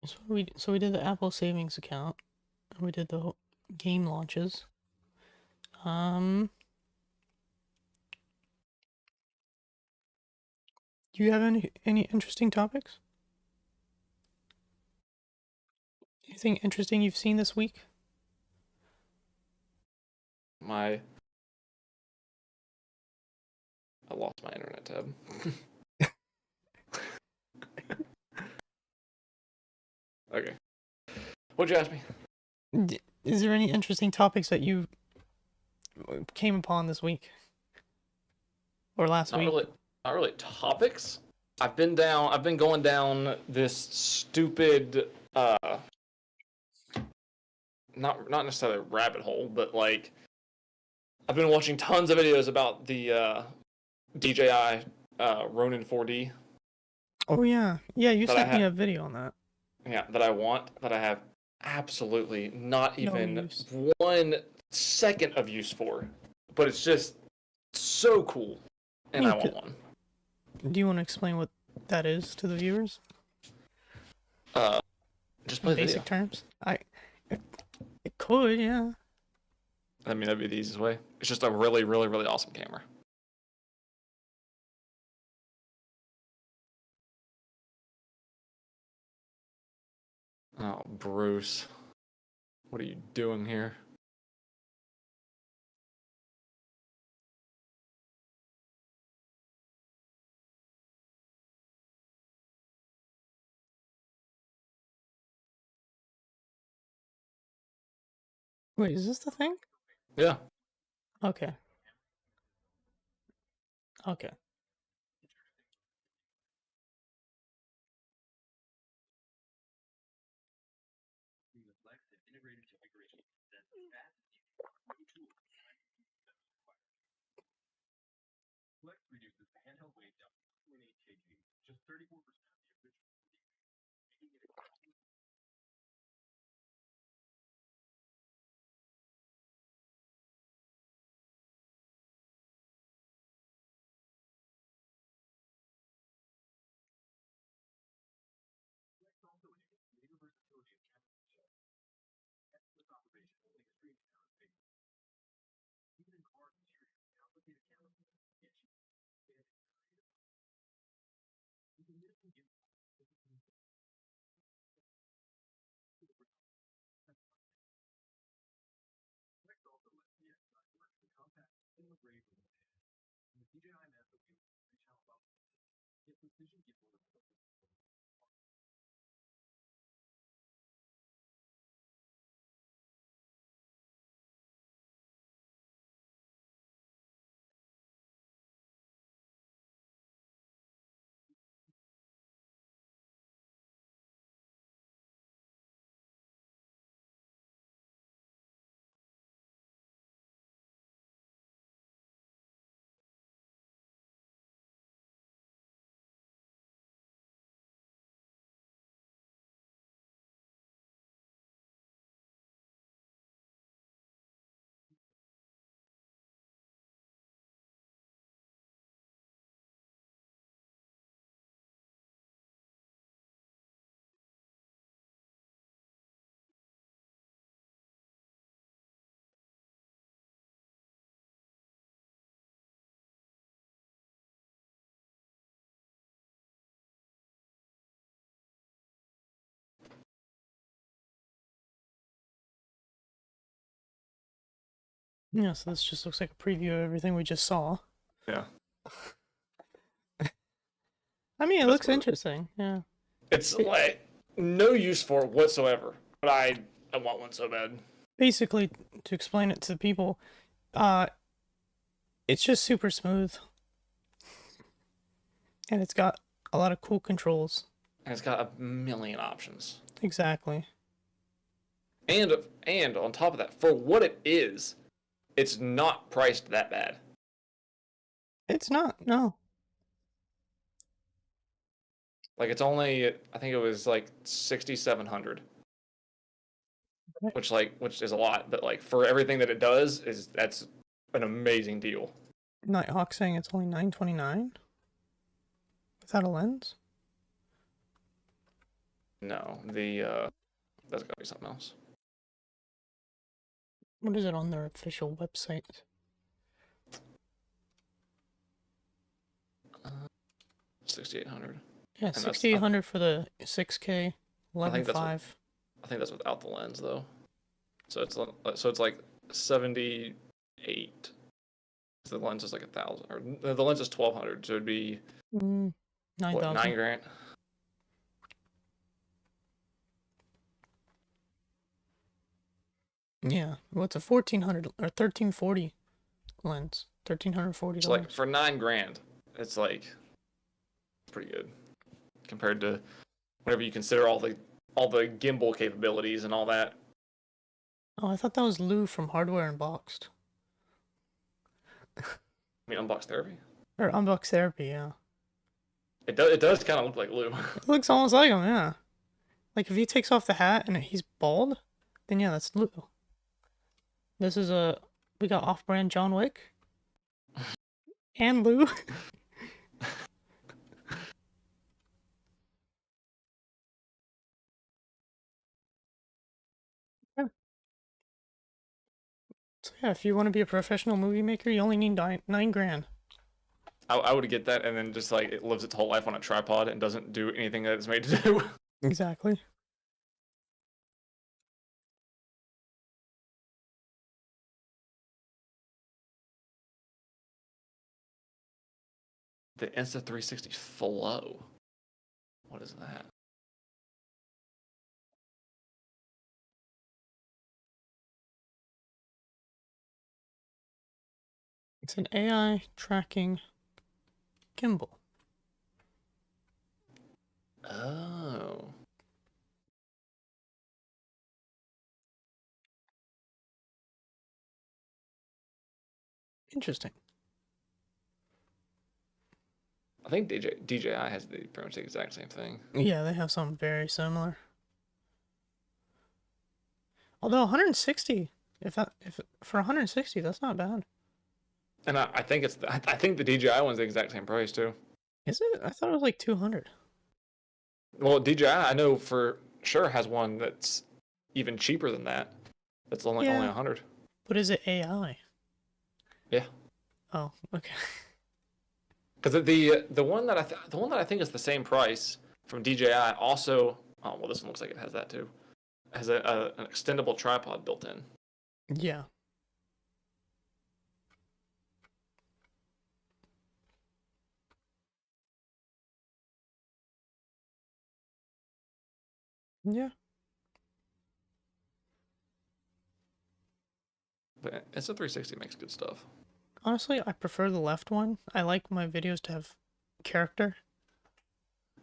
So we did the Apple savings account, and we did the game launches. Do you have any interesting topics? Anything interesting you've seen this week? I lost my internet tab. Okay. What'd you ask me? Is there any interesting topics that you came upon this week or last week? Not really topics. I've been going down this stupid not necessarily a rabbit hole, but like I've been watching tons of videos about the DJI Ronin 4D. Oh yeah, you sent me a video on that. Yeah, that I have absolutely not even use. 1 second of use for, but it's just so cool, and I want one. Do you want to explain what that is to the viewers? Just play basic terms. It could, yeah. I mean, that'd be the easiest way. It's just a really, really, really awesome camera. Oh, Bruce. What are you doing here? Wait, is this the thing? Yeah. Okay. Okay. Yeah, so this just looks like a preview of everything we just saw. Yeah. I mean, it looks interesting. Yeah. It's like no use for it whatsoever, but I want one so bad. Basically, to explain it to people, it's just super smooth, and it's got a lot of cool controls. and it's got a million options. Exactly. And and on top of that, for what it is, it's not priced that bad. It's not, no. Like it's only, I think it was like 6,700, which is a lot, but like for everything that it does, that's an amazing deal. Nighthawk saying it's only $929 without a lens. No, that's gotta be something else. What is it on their official website? 6,800. Yeah, And 6,800 for the 6K, I think that's 11.5. I think that's without the lens though. So it's like 78. So the lens is like 1,000, or the lens is 1,200. So it'd be what, 9,000. 9 grand? Yeah, what's a 1,400 or 1,340 lens? $1,340. So like for 9 grand, it's like pretty good compared to whenever you consider all the gimbal capabilities and all that. Oh, I thought that was Lou from Hardware Unboxed. I mean, unbox therapy. Or Unbox Therapy, yeah. It does kind of look like Lou. It looks almost like him, yeah. Like if he takes off the hat and he's bald, then yeah, that's Lou. This is we got off-brand John Wick and Lou. Yeah. So yeah, if you want to be a professional movie maker, you only need 9 grand. I would get that, and then just like it lives its whole life on a tripod and doesn't do anything that it's made to do. Exactly. The Insta360 Flow. What is that? It's an AI tracking gimbal. Oh. Interesting. I think DJI has pretty much the exact same thing. Yeah, they have something very similar. Although 160, if for 160, that's not bad. And I think I think the DJI one's the exact same price too. Is it? I thought it was like 200. Well, DJI I know for sure has one that's even cheaper than that. That's only 100. But is it AI? Yeah. Oh, okay. Because the one that I think is the same price from DJI also. Oh well, this one looks like it has that too. Has an extendable tripod built in. Yeah. Yeah. But Insta360 makes good stuff. Honestly, I prefer the left one. I like my videos to have character.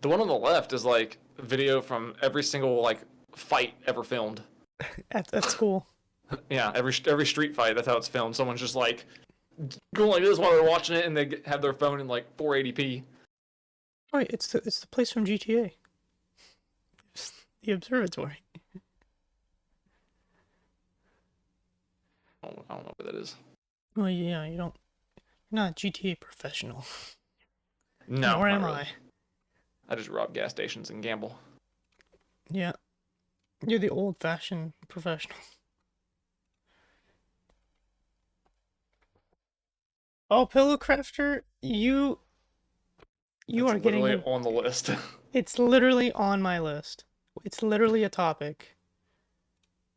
The one on the left is like video from every single like fight ever filmed. That's cool. Yeah, every street fight, that's how it's filmed. Someone's just like going like this while they're watching it, and they have their phone in like 480p. Oh, it's the place from GTA. The observatory. I don't know what that is. Well, yeah, you're not a GTA professional. No, Nor am really. I. I just rob gas stations and gamble. Yeah. You're the old-fashioned professional. Oh, Pillow Crafter, you It's are getting literally on the list. It's literally on my list. It's literally a topic.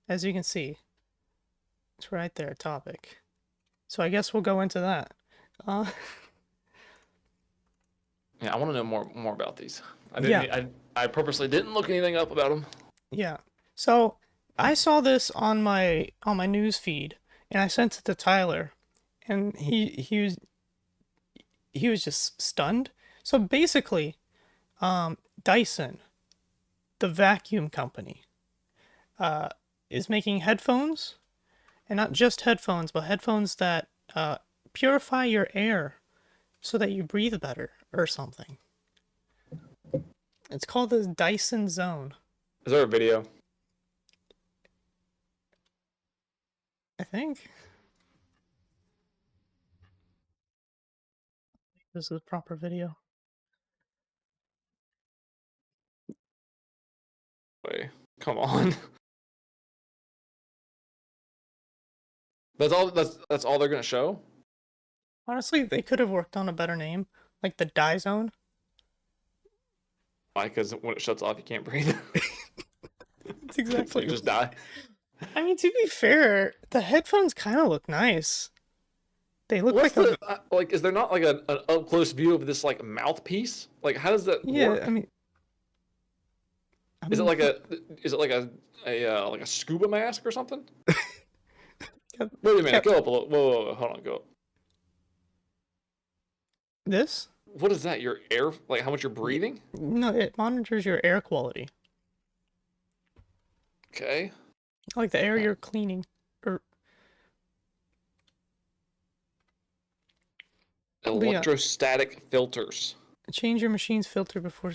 As you can see. It's right there, topic. So I guess we'll go into that. Yeah, I want to know more about these. I purposely didn't look anything up about them. Yeah. So I saw this on my news feed, and I sent it to Tyler, and he was just stunned. So basically, Dyson the vacuum company, is making headphones, and not just headphones, but headphones that purify your air so that you breathe better or something. It's called the Dyson Zone, Is there a video? I think. This is a proper video. Wait, come on. That's all. That's all they're gonna show. Honestly, they could have worked on a better name, like the Die Zone. Why? Because when it shuts off, you can't breathe. It's exactly. You just die. I mean, to be fair, the headphones kind of look nice. They look What's like the like? Is there not like an up close view of this like mouthpiece? Like, how does that yeah. work? I mean, Is it like a like a scuba mask or something? Wait a minute, go up a little. Whoa, hold on, go up. this? What is that? Your air, like how much you're breathing? No, it monitors your air quality, Okay. like the air you're cleaning. Or yeah, Electrostatic filters. change your machine's filter before.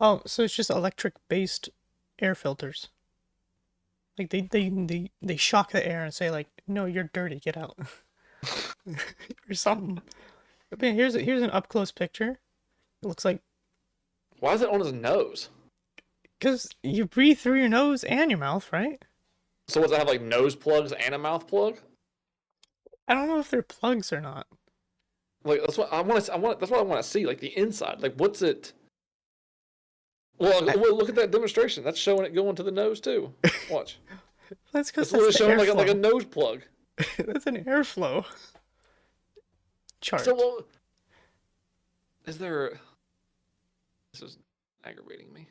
Oh, so it's just electric-based air filters. Like they shock the air and say like, no, you're dirty, get out, or something. But man, here's an up close picture. It looks like Why is it on his nose? because you breathe through your nose and your mouth, right? So does it have like nose plugs and a mouth plug? I don't know if they're plugs or not. Like that's what I want to. That's what I want to see. Like the inside. Like what's it? Well, look at that demonstration. That's showing it going to the nose too. Watch. That's because It's literally showing like a nose plug. That's an airflow chart. So, well, is there? This is aggravating me.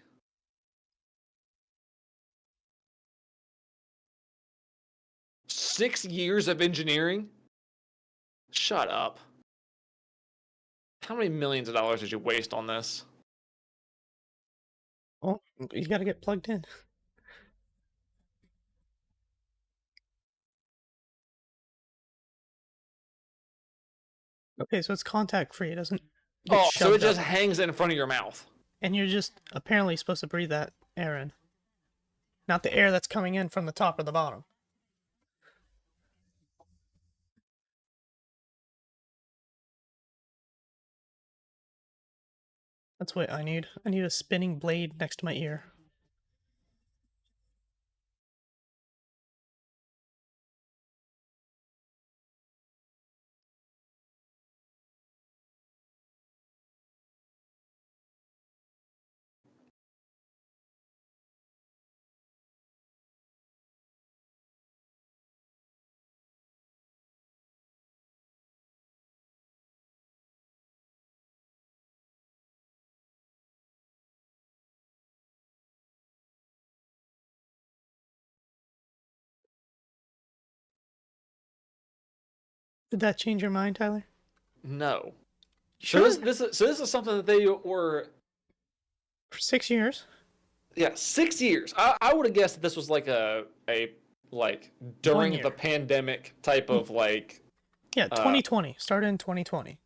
Six years of engineering? Shut up. How many millions of dollars did you waste on this? Oh, you gotta get plugged in. Okay, so it's contact free. It doesn't get Oh, so it shoved just up. hangs in front of your mouth. And you're just apparently supposed to breathe that air in, not the air that's coming in from the top or the bottom. That's what I need. I need a spinning blade next to my ear. Did that change your mind, Tyler? No. Sure. So this is something that they were For 6 years. yeah 6 years. I would have guessed that this was like a like during year. the pandemic type of like. Yeah, 2020. Started in 2020.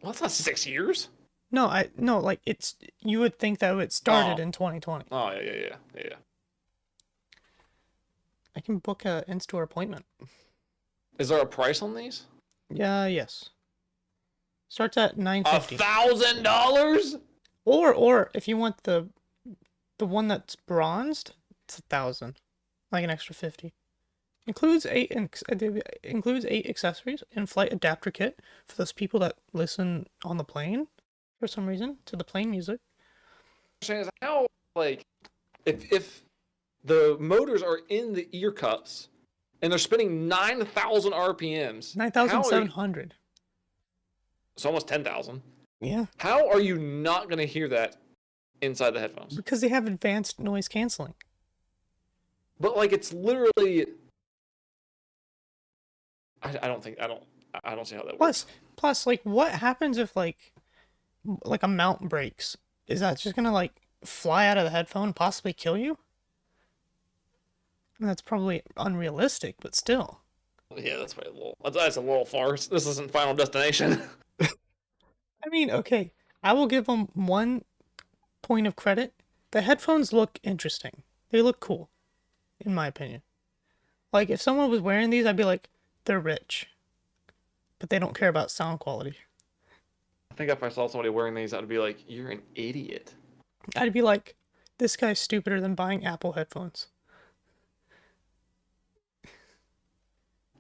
Well, that's not 6 years. No, like it's you would think that it started in 2020. Oh yeah. I can book a in-store appointment. Is there a price on these? Yeah, yes. Starts at $950. $1,000? Or if you want the one that's bronzed, it's 1,000. Like an extra 50. Includes eight accessories, in-flight adapter kit for those people that listen on the plane for some reason to the plane music. Is how like if the motors are in the ear cups and they're spinning 9,000 RPMs. 9,700. It's almost 10,000. Yeah. How are you not going to hear that inside the headphones? Because they have advanced noise canceling. But like it's literally I don't see how that works. Plus like what happens if like a mount breaks? Is that just going to like fly out of the headphone and possibly kill you. And that's probably unrealistic, but still. Yeah, that's a little farce. This isn't Final Destination. I mean, okay, I will give them one point of credit. The headphones look interesting. They look cool, in my opinion. Like, if someone was wearing these, I'd be like, they're rich. But they don't care about sound quality. I think if I saw somebody wearing these, I'd be like, "You're an idiot." I'd be like, this guy's stupider than buying Apple headphones.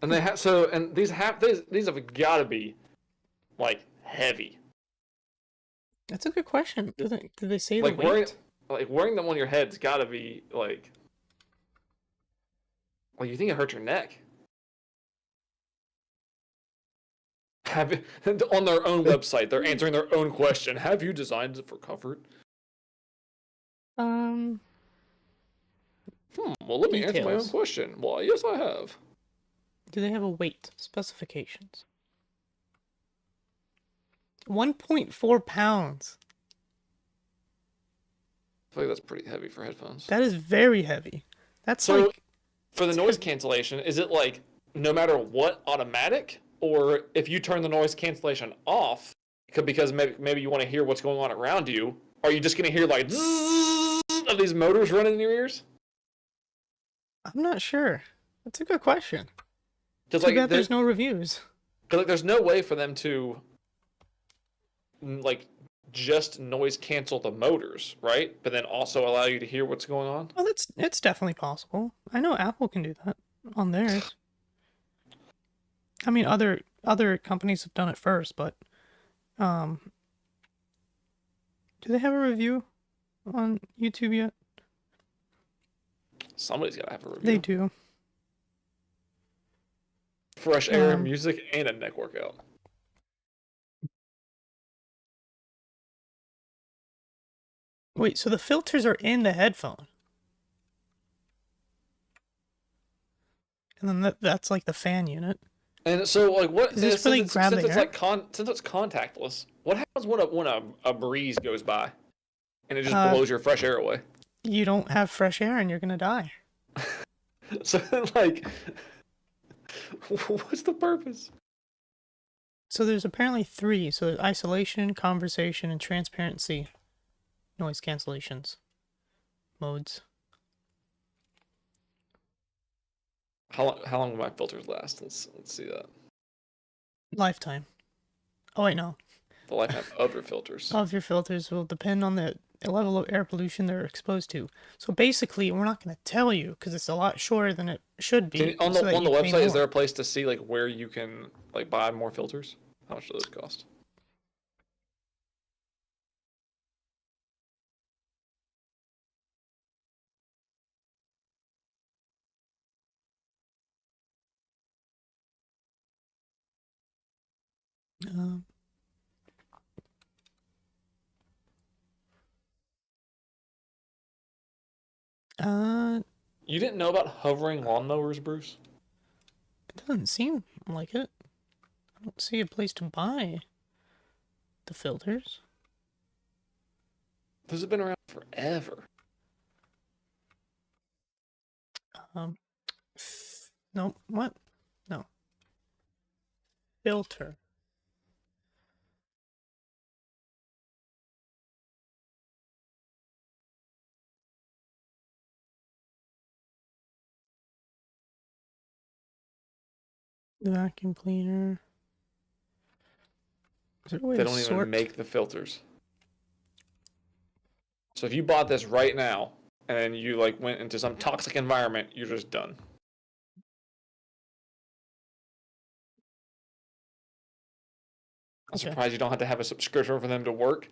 And they have so, and these have got to be like heavy. That's a good question. Did they say the Like wearing weight? wearing them on your head's got to be like you think it hurts your neck. Have on their own website, they're answering their own question. Have you designed it for comfort? Um, Well, let me answer my own Details. question. Well, yes, I have. Do they have a weight specifications? 1.4 pounds. I feel like that's pretty heavy for headphones. That is very heavy. That's So, like, for the noise cancellation, is it like no matter what automatic, or if you turn the noise cancellation off, because maybe you want to hear what's going on around you, are you just gonna hear like zzzz of these motors running in your ears? I'm not sure. That's a good question. Because Too like bad there's no reviews. there's no way for them to like just noise cancel the motors, right? But then also allow you to hear what's going on. Oh, it's definitely possible. I know Apple can do that on theirs. I mean, other companies have done it first, but do they have a review on YouTube yet? Somebody's gotta have a review. They do. Fresh air, music, and a neck workout. Wait, so the filters are in the headphone, and then that's like the fan unit. And so, like, what? Is this really grabbing since it's air? like since it's contactless, what happens when a breeze goes by, and it just blows your fresh air away? You don't have fresh air, and you're gonna die. So, like, what's the purpose? So there's apparently three. So there's isolation, conversation, and transparency noise cancellations modes. How long will my filters last? Let's see that. Lifetime. Oh wait, no. The lifetime of your filters. Of your filters will depend on the level of air pollution they're exposed to. So basically, we're not going to tell you because it's a lot shorter than it should be. On the website, is there more. a place to see like where you can like buy more filters? How much do those cost? Um, uh, You didn't know about hovering lawnmowers, Bruce? it doesn't seem like it. I don't see a place to buy the filters. Those have been around forever. No, what? No. Filter. The vacuum cleaner. Is there a way They to don't sort? even make the filters. So if you bought this right now and then you like went into some toxic environment, you're just done. I'm surprised you don't have to have a subscription for them to work.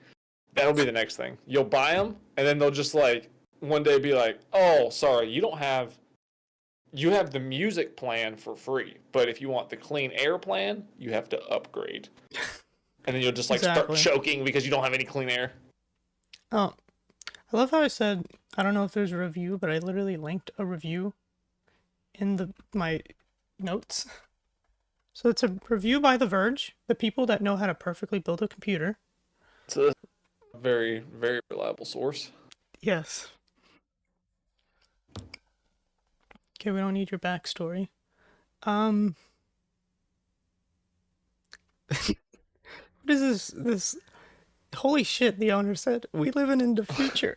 That'll be the next thing. You'll buy them, and then they'll just like one day be like, "Oh, sorry, you have the music plan for free, but if you want the clean air plan, you have to upgrade." And then you'll just like start choking because you don't have any clean air. Oh, I love how I said I don't know if there's a review, but I literally linked a review in my notes. So it's a review by The Verge, the people that know how to perfectly build a computer. It's a very, very reliable source. Yes. Okay, we don't need your backstory. Um, what is this? Holy shit! The owner said we living in the future.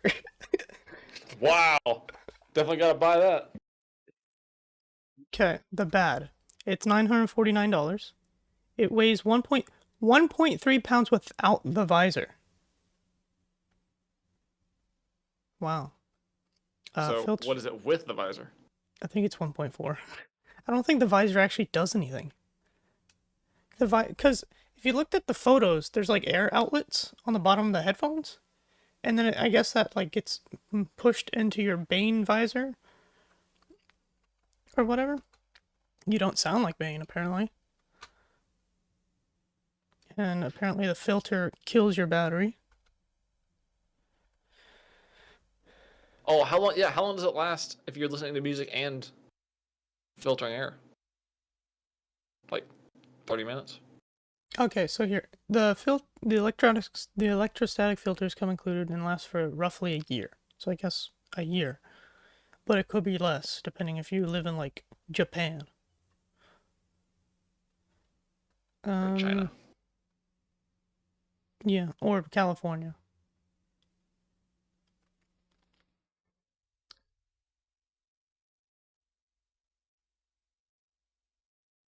Wow. Definitely gotta buy that. Okay, the bad. It's $949. It weighs 1.3 pounds without the visor. Wow. So Filter. what is it with the visor? I think it's 1.4. I don't think the visor actually does anything. Because if you looked at the photos, there's like air outlets on the bottom of the headphones, and then I guess that like gets pushed into your Bane visor or whatever. You don't sound like Bane apparently, and apparently the filter kills your battery. Oh, how long? Yeah, how long does it last if you're listening to music and filtering air? Like 30 minutes. Okay, so here the electrostatic filters come included and last for roughly a year. So I guess a year, but it could be less depending if you live in like Japan. Or China. Yeah, or California.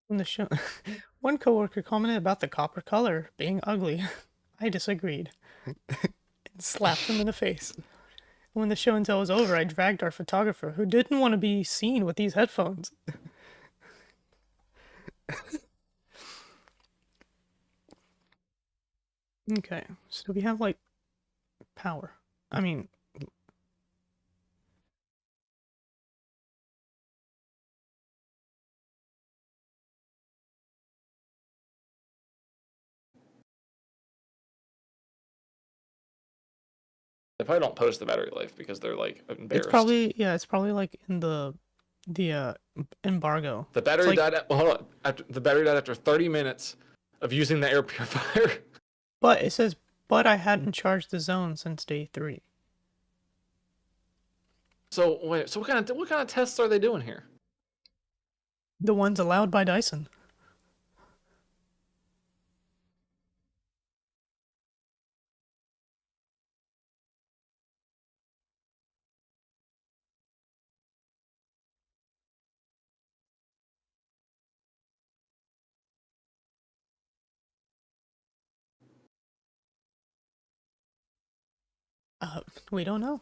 When the show, one coworker commented about the copper color being ugly. I disagreed and slapped him in the face. When the show and tell was over, I dragged our photographer, who didn't want to be seen with these headphones. Okay, so we have like power. I mean, They probably don't post the battery life because they're like it's embarrassed. probably yeah, it's probably like in the embargo. The It's battery like, died. Hold on. The battery died after 30 minutes of using the air purifier. but it says, but I hadn't charged the zone since day 3. So wait. So what kind of tests are they doing here? The ones allowed by Dyson. We don't know.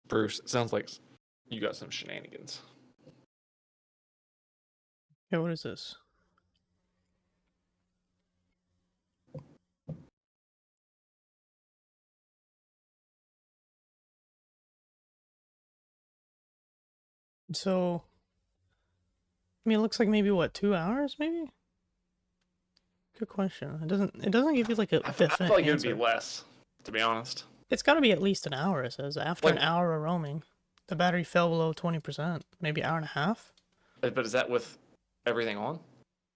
Bruce, it sounds like you got some shenanigans. Okay, what is this? So, I mean, it looks like maybe what, 2 hours, maybe? Good question. It doesn't give you like a I definite feel like it would answer. be less, to be honest. It's got to be at least an hour. It says after an Like, hour of roaming, the battery fell below 20%, maybe hour and a half. but is that with everything on?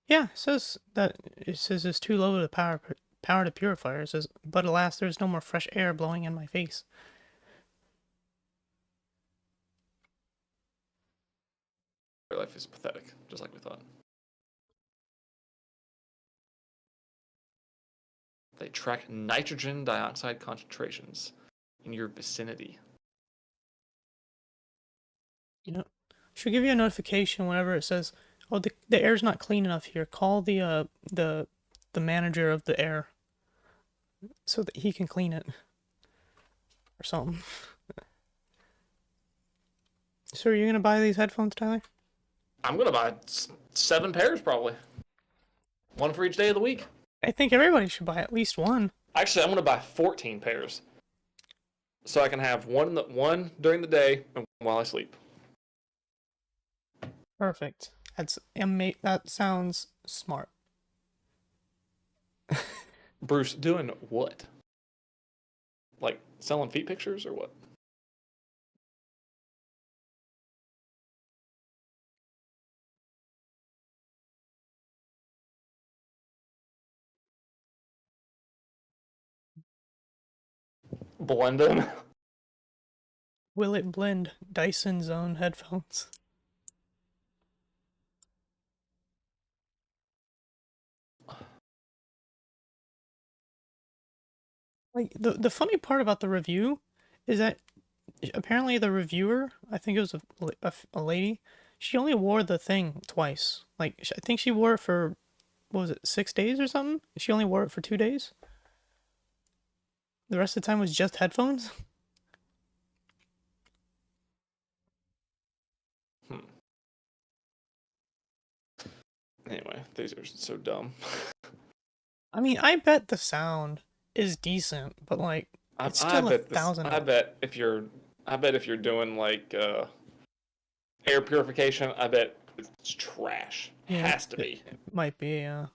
Yeah, it says it's too low to power the purifier. It says, but alas, there's no more fresh air blowing in my face. Your life is pathetic, just like we thought. They track nitrogen dioxide concentrations in your vicinity. You know, should give you a notification whenever it says, "Oh, the air's not clean enough here." Call the manager of the air so that he can clean it or something. So, are you gonna buy these headphones, Tyler? I'm gonna buy 7 pairs probably, one for each day of the week. I think everybody should buy at least one. Actually, I'm gonna buy 14 pairs, so I can have one during the day and while I sleep. Perfect. That sounds smart. Bruce, doing what? Like selling feet pictures or what? blend them. Will it blend Dyson's own headphones? Like the funny part about the review is that apparently the reviewer, I think it was a lady, she only wore the thing twice. Like I think she wore it for, what was it, 6 days or something? She only wore it for 2 days. The rest of the time was just headphones. Anyway, these are so dumb. I mean, I bet the sound is decent, but like it's still $1,000. I bet if you're doing like air purification, I bet it's trash. Yeah, Has to be. It might be, yeah.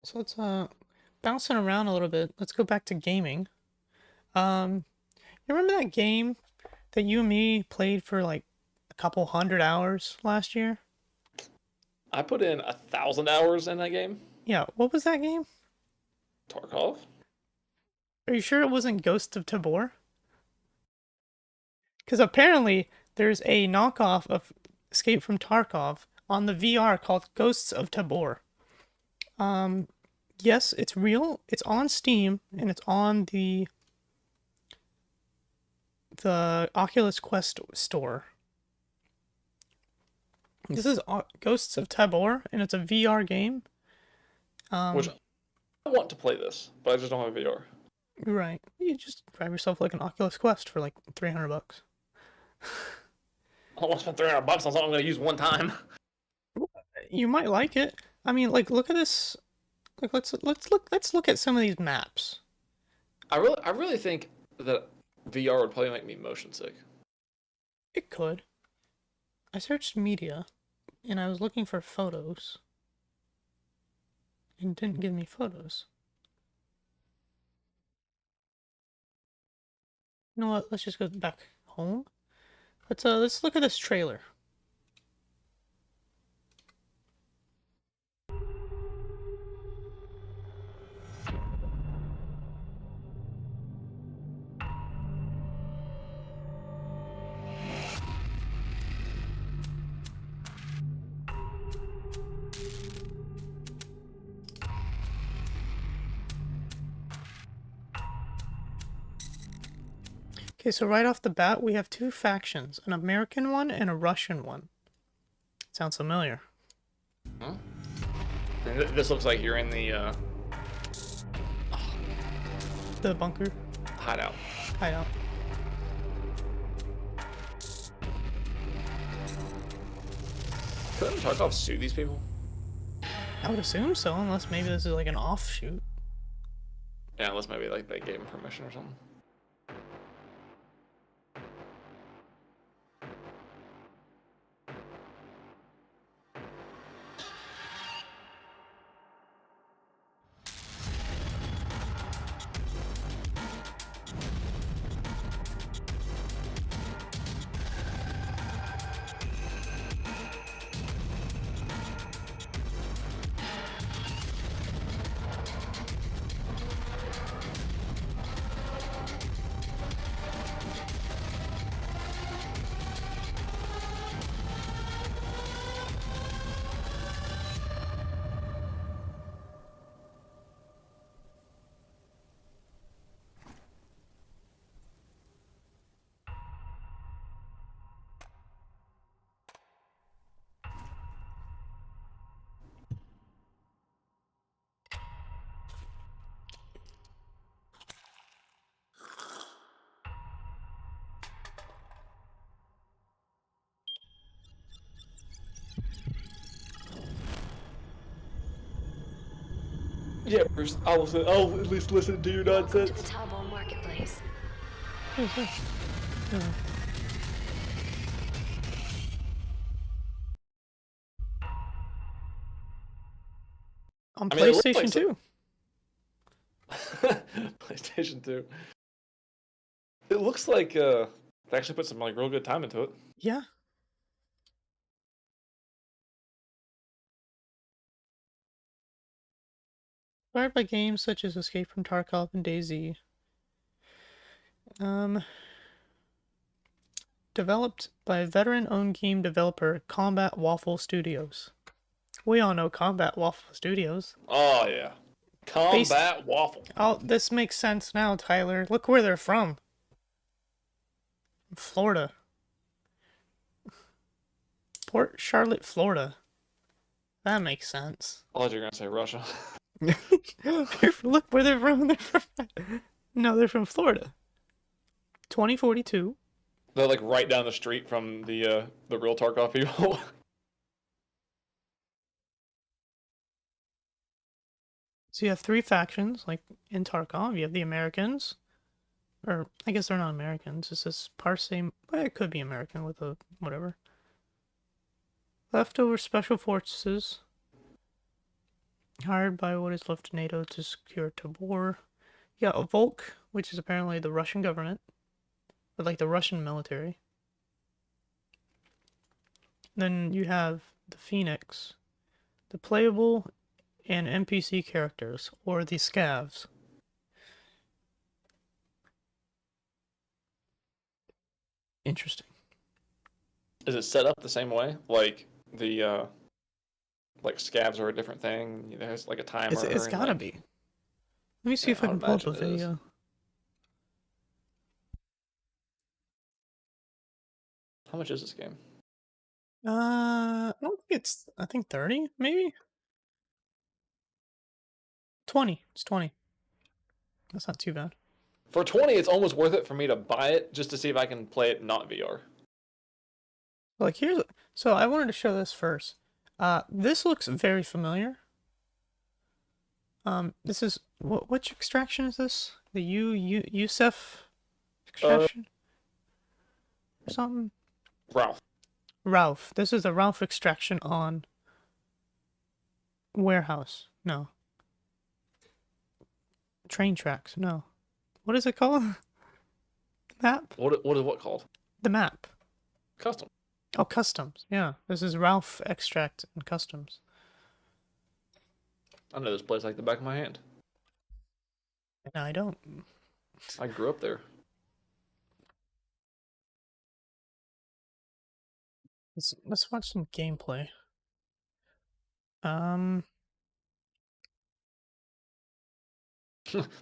So let's bouncing around a little bit. Let's go back to gaming. You remember that game that you and me played for like a couple hundred hours last year? I put in 1,000 hours in that game. Yeah, what was that game? Tarkov. Are you sure it wasn't Ghost of Tabor? Because apparently there's a knockoff of Escape from Tarkov on the VR called Ghosts of Tabor. Yes, it's real. It's on Steam and it's on the Oculus Quest store. This is Ghosts of Tabor, and it's a VR game. Which I want to play this, but I just don't have VR. Right. You just grab yourself like an Oculus Quest for like $300. I don't want to spend $300 on something I'm going to use one time. You might like it. I mean, like, look at this. Like, let's look at some of these maps. I really think that VR would probably make me motion sick. It could. I searched media, and I was looking for photos, and it didn't give me photos. You know what? Let's just go back home. Let's look at this trailer. Okay, so right off the bat, we have two factions, an American one and a Russian one. Sounds familiar. Huh? And this looks like you're in the The bunker hideout. hideout. Couldn't Tarkov sue these people? I would assume so, unless maybe this is like an offshoot. Yeah, unless maybe like they gave him permission or something. Yeah, Bruce, I'll at least listen to your Welcome nonsense. to the Tabor marketplace. What is this? On I mean, it looks PlayStation like 2. PlayStation 2. It looks like they actually put some like real good time into it. Yeah. Inspired by games such as Escape from Tarkov and DayZ. Developed by veteran-owned game developer Combat Waffle Studios. We all know Combat Waffle Studios. Oh yeah, Combat Waffle. Oh, this makes sense now, Tyler. Look where they're from. Florida. Port Charlotte, Florida. That makes sense. I thought you were gonna say Russia. Look where they're from. No, they're from Florida. 2042. They're like right down the street from the real Tarkov people. So you have 3 factions, like in Tarkov. You have the Americans, or I guess they're not Americans. It's just Parsame. Well, it could be American with a whatever. Leftover special forces, hired by what is left of NATO to secure Tabor. You got a Volk, which is apparently the Russian government, but like the Russian military. Then you have the Phoenix, the playable and NPC characters, or the scavs. Interesting. Is it set up the same way? Like the like scavs are a different thing. There's like a timer. It's gotta like... be. Let me see if I can pull up a video. How much is this game? I don't think it's. I think 30, maybe. 20. It's 20. That's not too bad. For 20, it's almost worth it for me to buy it just to see if I can play it not VR. Like so I wanted to show this first. This looks very familiar. This is which extraction is this? The Yusef extraction or something? Ralph. This is the Ralph extraction on warehouse. No. Train tracks. No. What is it called? Map? What is what called? The map. Custom. Oh, customs. Yeah. This is Ralph extract and customs. I know this place like the back of my hand. No, I don't. I grew up there. Let's watch some gameplay. The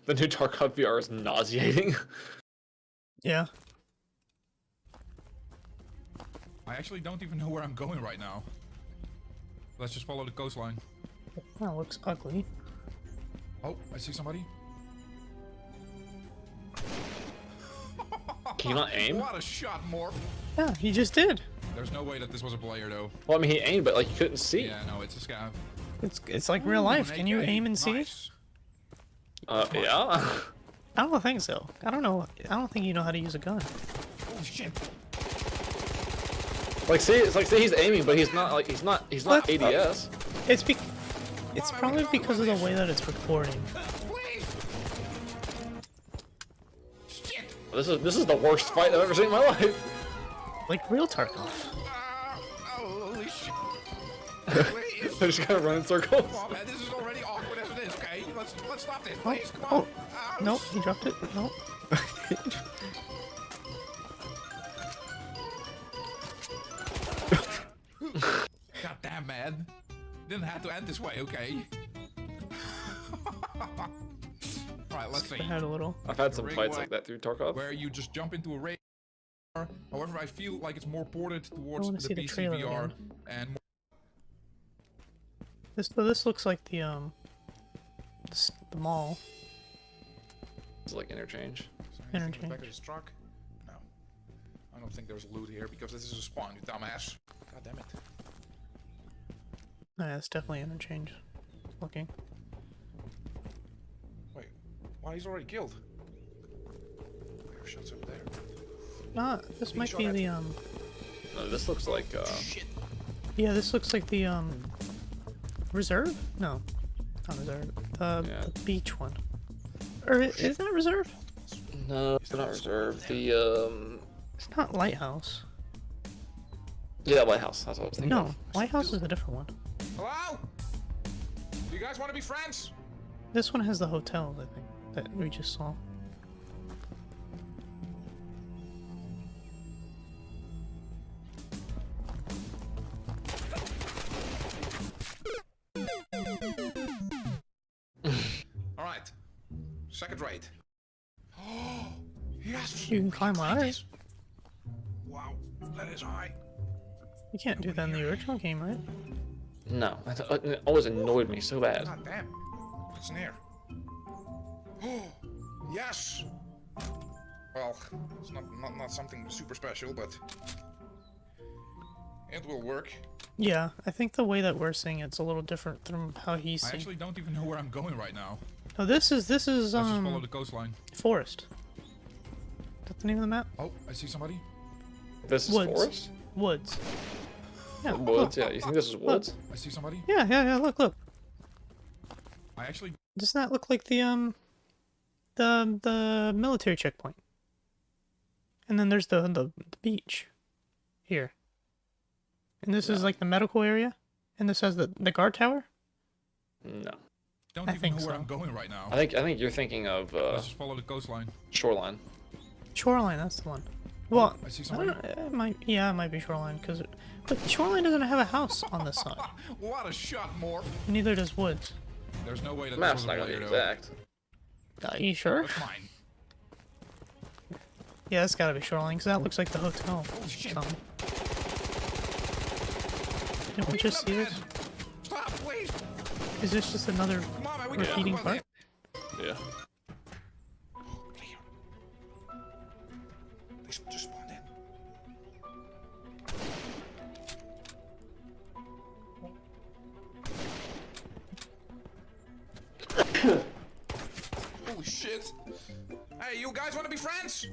new Tarkov VR is nauseating. Yeah. I actually don't even know where I'm going right now. Let's just follow the coastline. That looks ugly. Oh, I see somebody. Can you not aim? What a shot, Morph. Yeah, he just did. There's no way that this was a player, though. Well, I mean, he aimed, but like you couldn't see. Yeah, no, it's a scav. It's like real life. Can you aim and see? Yeah. I don't think so. I don't think you know how to use a gun. Oh shit. Like, see, it's like, see, he's aiming, but he's not ADS. It's probably because of the way that it's recording. This is the worst fight I've ever seen in my life. Like real Tarkov. Holy shit. I just gotta run in circles. Come on, man, this is already awkward as it is, okay? Let's stop this, Oh, please. Come on. nope, he dropped it. Nope. God damn, man. Didn't have to end this way, okay? Alright, let's see. I had a little. I've had some fights like that through Tarkov. Where you just jump into a raid. However, I feel like it's more ported towards wanna the see the PC trailer VR again. and more This looks like the mall. It's like interchange. Anything in the back of this truck? No. I don't think there's loot here because this is a spawn, you dumbass. God damn it. Oh, yeah, it's definitely interchange. Looking. Wait, well, he's already killed. There are shots over there. This might be the No, this looks like Shit. Yeah, this looks like the reserve? No, not reserve. The beach one. Or is that reserve? No, it's not reserved. The It's not lighthouse. yeah, lighthouse. That's what I was thinking. No, lighthouse is a different one. Hello? Do you guys want to be friends? This one has the hotels, I think, that we just saw. All right. Second rate. Oh, yes. You can climb ladders. Wow, that is high. You can't do that in the original game, right? No, it always annoyed me so bad. God damn. What's in here? Oh, yes. Well, it's not something super special, but it will work. Yeah, I think the way that we're seeing it's a little different from how he's I seeing. actually don't even know where I'm going right now. No, this is Let's just follow the coastline. forest. That's the name of the map? Oh, I see somebody. This is Woods. forest? Woods. Yeah, Woods, yeah. You think this is woods? I see somebody. yeah, look. I actually. Doesn't that look like the military checkpoint? And then there's the beach here. And this is like the medical area? And this has the guard tower? No. Don't I even think know where so. I'm going right now. I think you're thinking of Let's just follow the coastline. shoreline. Shoreline, that's the one. Well, I see I somebody. don't know, it might be Shoreline, because but Shoreline doesn't have a house on this side. What a shot, more. Neither does Woods. There's no way that The map's was not a gonna be player, though. exact. Are you sure? That's mine. Yeah, it's gotta be Shoreline, because that looks like the hotel. Holy shit. Didn't we just see this? Stop, please. Is this just another Come on, man. We can repeating talk about part? Yeah. Clear. They just spawned in. Holy shit. Hey, you guys want to be friends?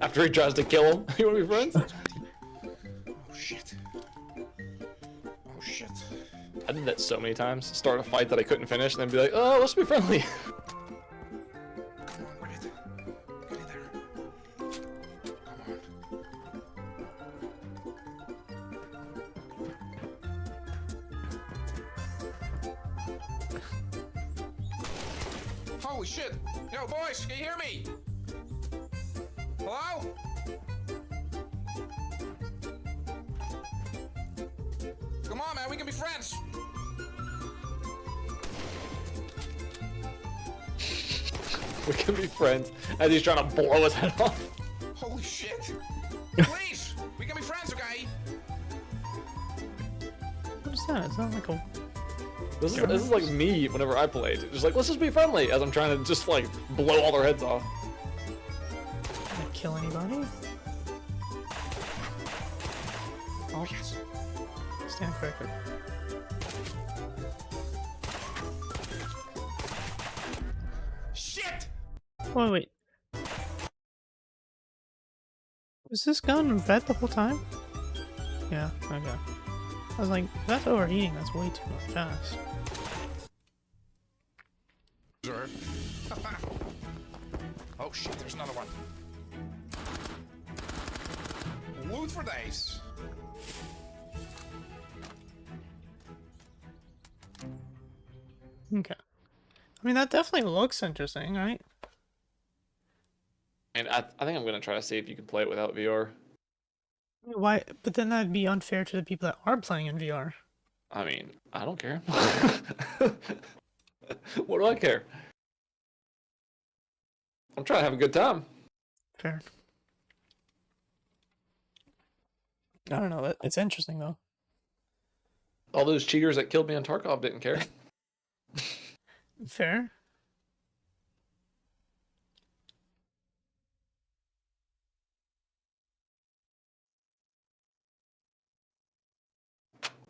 After he tries to kill him, you wanna be friends? Oh shit. Oh shit. I did that so many times. Start a fight that I couldn't finish, and then be like, oh, let's be friendly. Come on, Reddit. Get in there. Come on. Holy shit! Yo, boys, can you hear me? Hello? Come on, man, we can be friends. We can be friends. As he's trying to blow his head off. Holy shit! Please, we can be friends, okay? What is that? Is that like a... This is like me whenever I played. Just like, let's just be friendly, as I'm trying to just like blow all their heads off. Can I kill anybody? Oh yes. Stand corrected. Shit! Wait. Was this gun vet the whole time? Yeah, okay. I was like, that's overheating, that's way too fast. Sir. Oh shit, there's another one. Loot for days. Okay. I mean, that definitely looks interesting, right? And I think I'm gonna try to see if you can play it without VR. Why? But then that'd be unfair to the people that are playing in VR. I mean, I don't care. What do I care? I'm trying to have a good time. Fair. I don't know. It's interesting though. All those cheaters that killed me on Tarkov didn't care. Fair.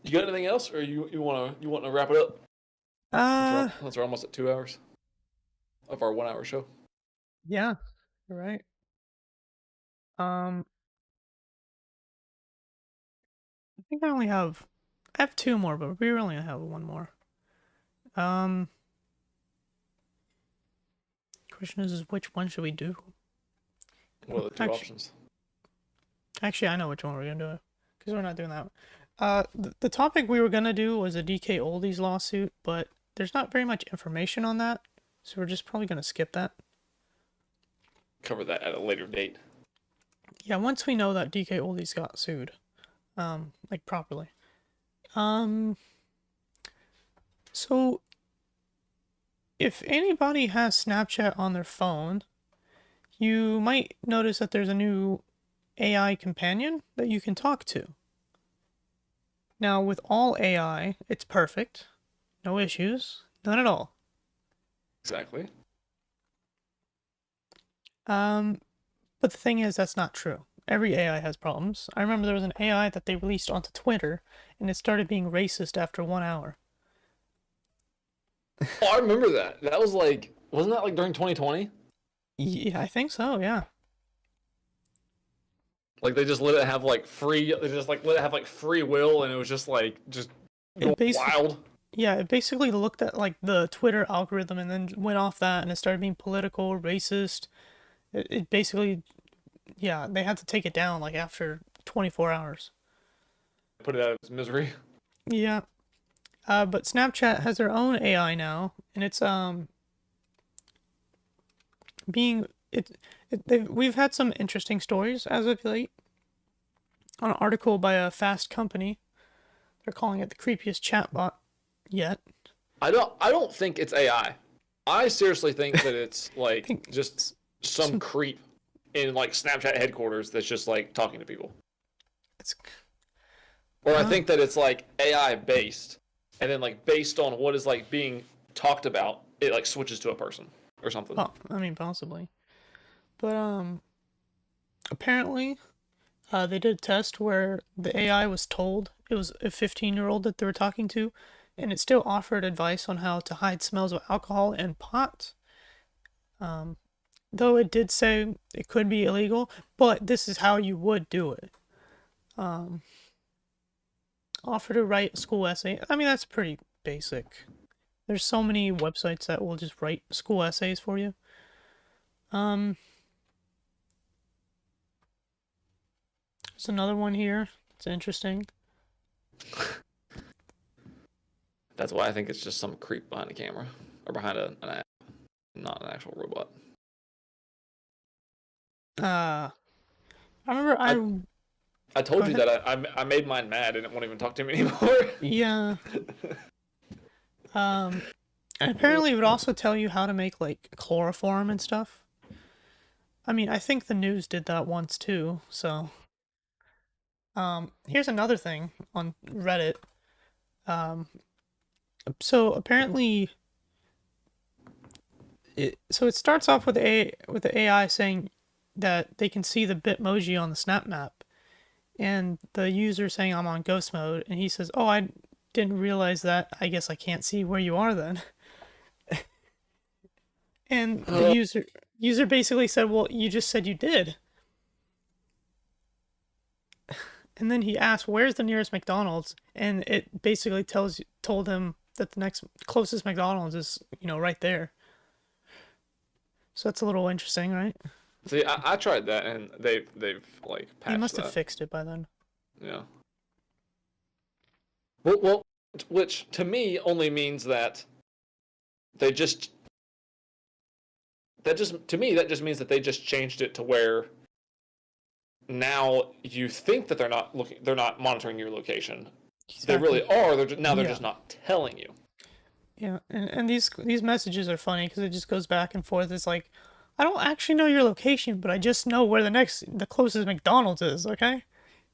You got anything else, or you want to wrap it up? Since we're almost at 2 hours of our 1 hour show. Yeah, you're right. I think I have two more, but we only have one more. Question is which one should we do? What are the two options? Actually, I know which one we're gonna do, because we're not doing that one. The topic we were gonna do was a DK Oldies lawsuit, but there's not very much information on that, so we're just probably gonna skip that. Cover that at a later date. Yeah, once we know that DK Oldies got sued, like properly. So if anybody has Snapchat on their phone, you might notice that there's a new AI companion that you can talk to. Now, with all AI, it's perfect. No issues. None at all. Exactly. But the thing is, that's not true. Every AI has problems. I remember there was an AI that they released onto Twitter, and it started being racist after 1 hour. Oh, I remember that. That was like, wasn't that like during 2020? Yeah, I think so, yeah. Like they just let it have like free. They just like let it have like free will, and it was just like It wild. Yeah, it basically looked at like the Twitter algorithm and then went off that, and it started being political, racist. It basically, yeah, they had to take it down like after 24 hours. Put it out of its misery. Yeah. But Snapchat has their own AI now, and it's being we've had some interesting stories as of late. On an article by a Fast Company, they're calling it the creepiest chatbot yet. I don't think it's AI. I seriously think that it's like just some creep in like Snapchat headquarters that's just like talking to people. Or I think that it's like AI based, and then like based on what is like being talked about, it like switches to a person or something. Oh, I mean, possibly. But apparently, they did a test where the AI was told it was a 15-year-old that they were talking to, and it still offered advice on how to hide smells of alcohol and pot. Though it did say it could be illegal, but this is how you would do it. Offer to write a school essay. I mean, that's pretty basic. There's so many websites that will just write school essays for you. There's another one here. It's interesting. That's why I think it's just some creep behind a camera or behind an app, not an actual robot. I remember I told you that I made mine mad and it won't even talk to me anymore. Yeah. And apparently it would also tell you how to make like chloroform and stuff. I mean, I think the news did that once too, so. Here's another thing on Reddit. So apparently it starts off with the AI saying that they can see the Bitmoji on the snap map, and the user saying I'm on ghost mode, and he says, "Oh, I didn't realize that. I guess I can't see where you are then." And the user basically said, "Well, you just said you did." And then he asked, "Where's the nearest McDonald's?" And it basically told him that the next closest McDonald's is, right there. So that's a little interesting, right? See, I tried that and they've like patched He must have that. fixed it by then. Yeah. Well, which to me only means that they just that just means that they just changed it to where now you think that they're not monitoring your location. Exactly. They really are. They're just not telling you. Yeah, and these messages are funny because it just goes back and forth. It's like, I don't actually know your location, but I just know where the closest McDonald's is. Okay,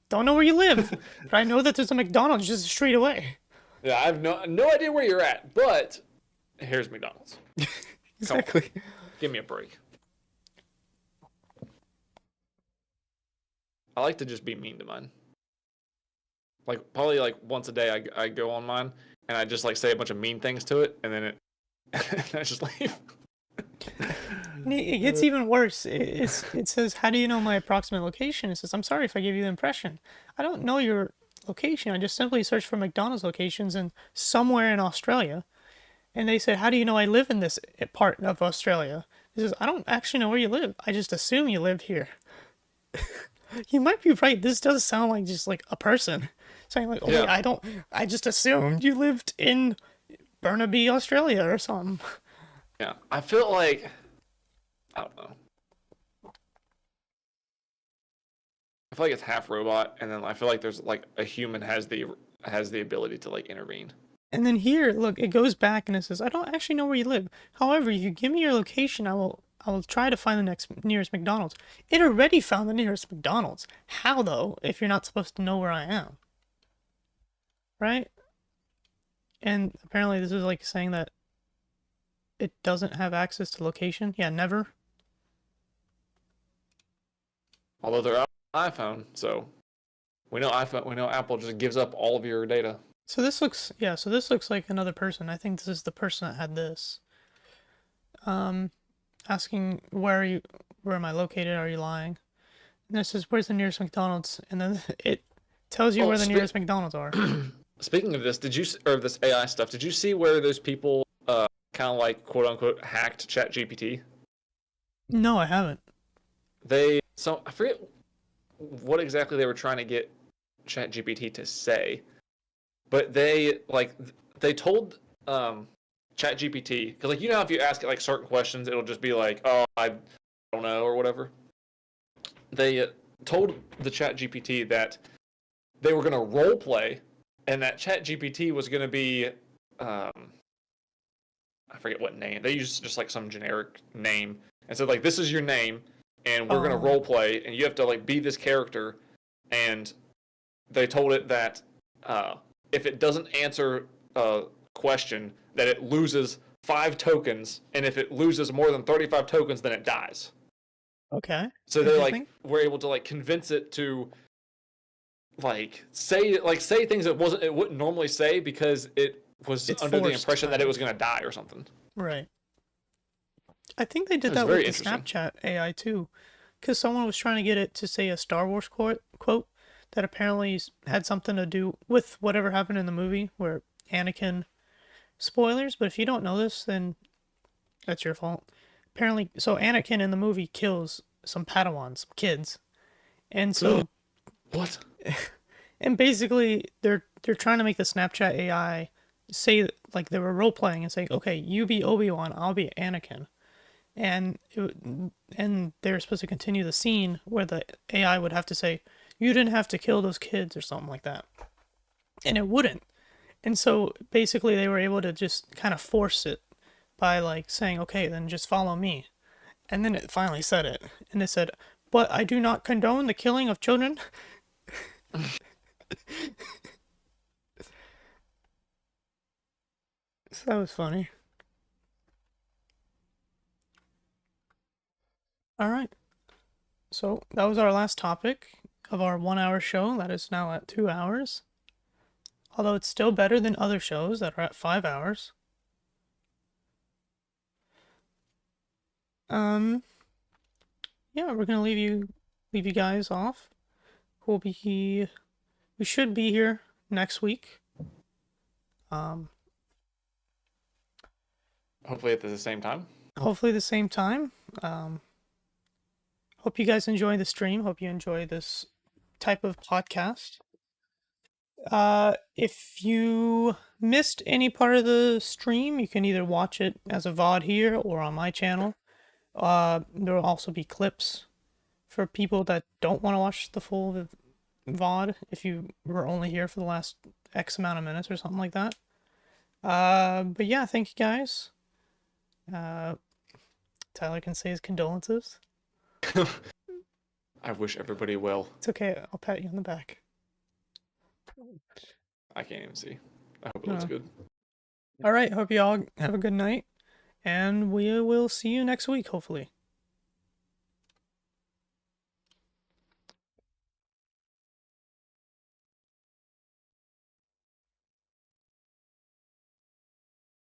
don't know where you live, but I know that there's a McDonald's just a street away. Yeah, I have no idea where you're at, but here's McDonald's. Exactly. Give me a break. I like to just be mean to mine. Like probably like once a day I go on mine and I just like say a bunch of mean things to it and then I just leave. It gets even worse. It says, "How do you know my approximate location?" It says, "I'm sorry if I give you the impression. I don't know your location. I just simply searched for McDonald's locations in somewhere in Australia." And they said, "How do you know I live in this part of Australia?" It says, "I don't actually know where you live. I just assume you live here." You might be right. This does sound like just like a person saying like, "Oh, yeah. Wait, I just assumed you lived in Burnaby, Australia, or something. Yeah, I feel like I don't know. I feel like it's half robot, and then I feel like there's like a human has the ability to like intervene. And then here, look, it goes back and it says, I don't actually know where you live. However, if you give me your location, I will try to find the nearest McDonald's. It already found the nearest McDonald's. How though, if you're not supposed to know where I am? Right? And apparently this is like saying that it doesn't have access to location. Yeah, never. Although they're out on iPhone, so we know Apple just gives up all of your data. So this looks, yeah, so this looks like another person. I think this is the person that had this. Asking where am I located? Are you lying? And it says, where's the nearest McDonald's? And then it tells you where the nearest McDonald's are. Speaking of this, this AI stuff? Did you see where those people kind of like quote unquote hacked ChatGPT? No, I haven't. So I forget what exactly they were trying to get ChatGPT to say, but they told ChatGPT, because like, you know how if you ask it like certain questions, it'll just be like, oh, I don't know, or whatever. They told the ChatGPT that they were going to role play, and that ChatGPT was going to be I forget what name. They used just like some generic name and said like, this is your name, and we're going to role play, and you have to like be this character. And they told it that if it doesn't answer a question, that it loses 5 tokens, and if it loses more than 35 tokens, then it dies. Okay. So they like were able to like convince it to like say things it wouldn't normally say, because it was under the impression that it was going to die or something. Right. I think they did that with the Snapchat AI too, because someone was trying to get it to say a Star Wars quote that apparently had something to do with whatever happened in the movie where Anakin. Spoilers, but if you don't know this, then that's your fault. Apparently, so Anakin in the movie kills some Padawans, some kids, and so what? And basically, they're trying to make the Snapchat AI say like they were role playing and saying, okay, you be Obi-Wan, I'll be Anakin, and they're supposed to continue the scene where the AI would have to say, you didn't have to kill those kids or something like that, and it wouldn't. And so basically they were able to just kind of force it by like saying, okay, then just follow me. And then it finally said it. And it said, but I do not condone the killing of children. So that was funny. All right. So that was our last topic of our 1 hour show. That is now at 2 hours. Although it's still better than other shows that are at 5 hours. Yeah, we're gonna leave you guys off. We should be here next week. Hopefully at the same time. Hopefully the same time. Hope you guys enjoy the stream. Hope you enjoy this type of podcast. If you missed any part of the stream, you can either watch it as a VOD here or on my channel. There will also be clips for people that don't want to watch the full VOD if you were only here for the last X amount of minutes or something like that. But yeah, thank you guys. Tyler can say his condolences. I wish everybody well. It's okay, I'll pat you on the back. I can't even see. I hope it looks good. All right, hope you all have a good night, and we will see you next week, hopefully.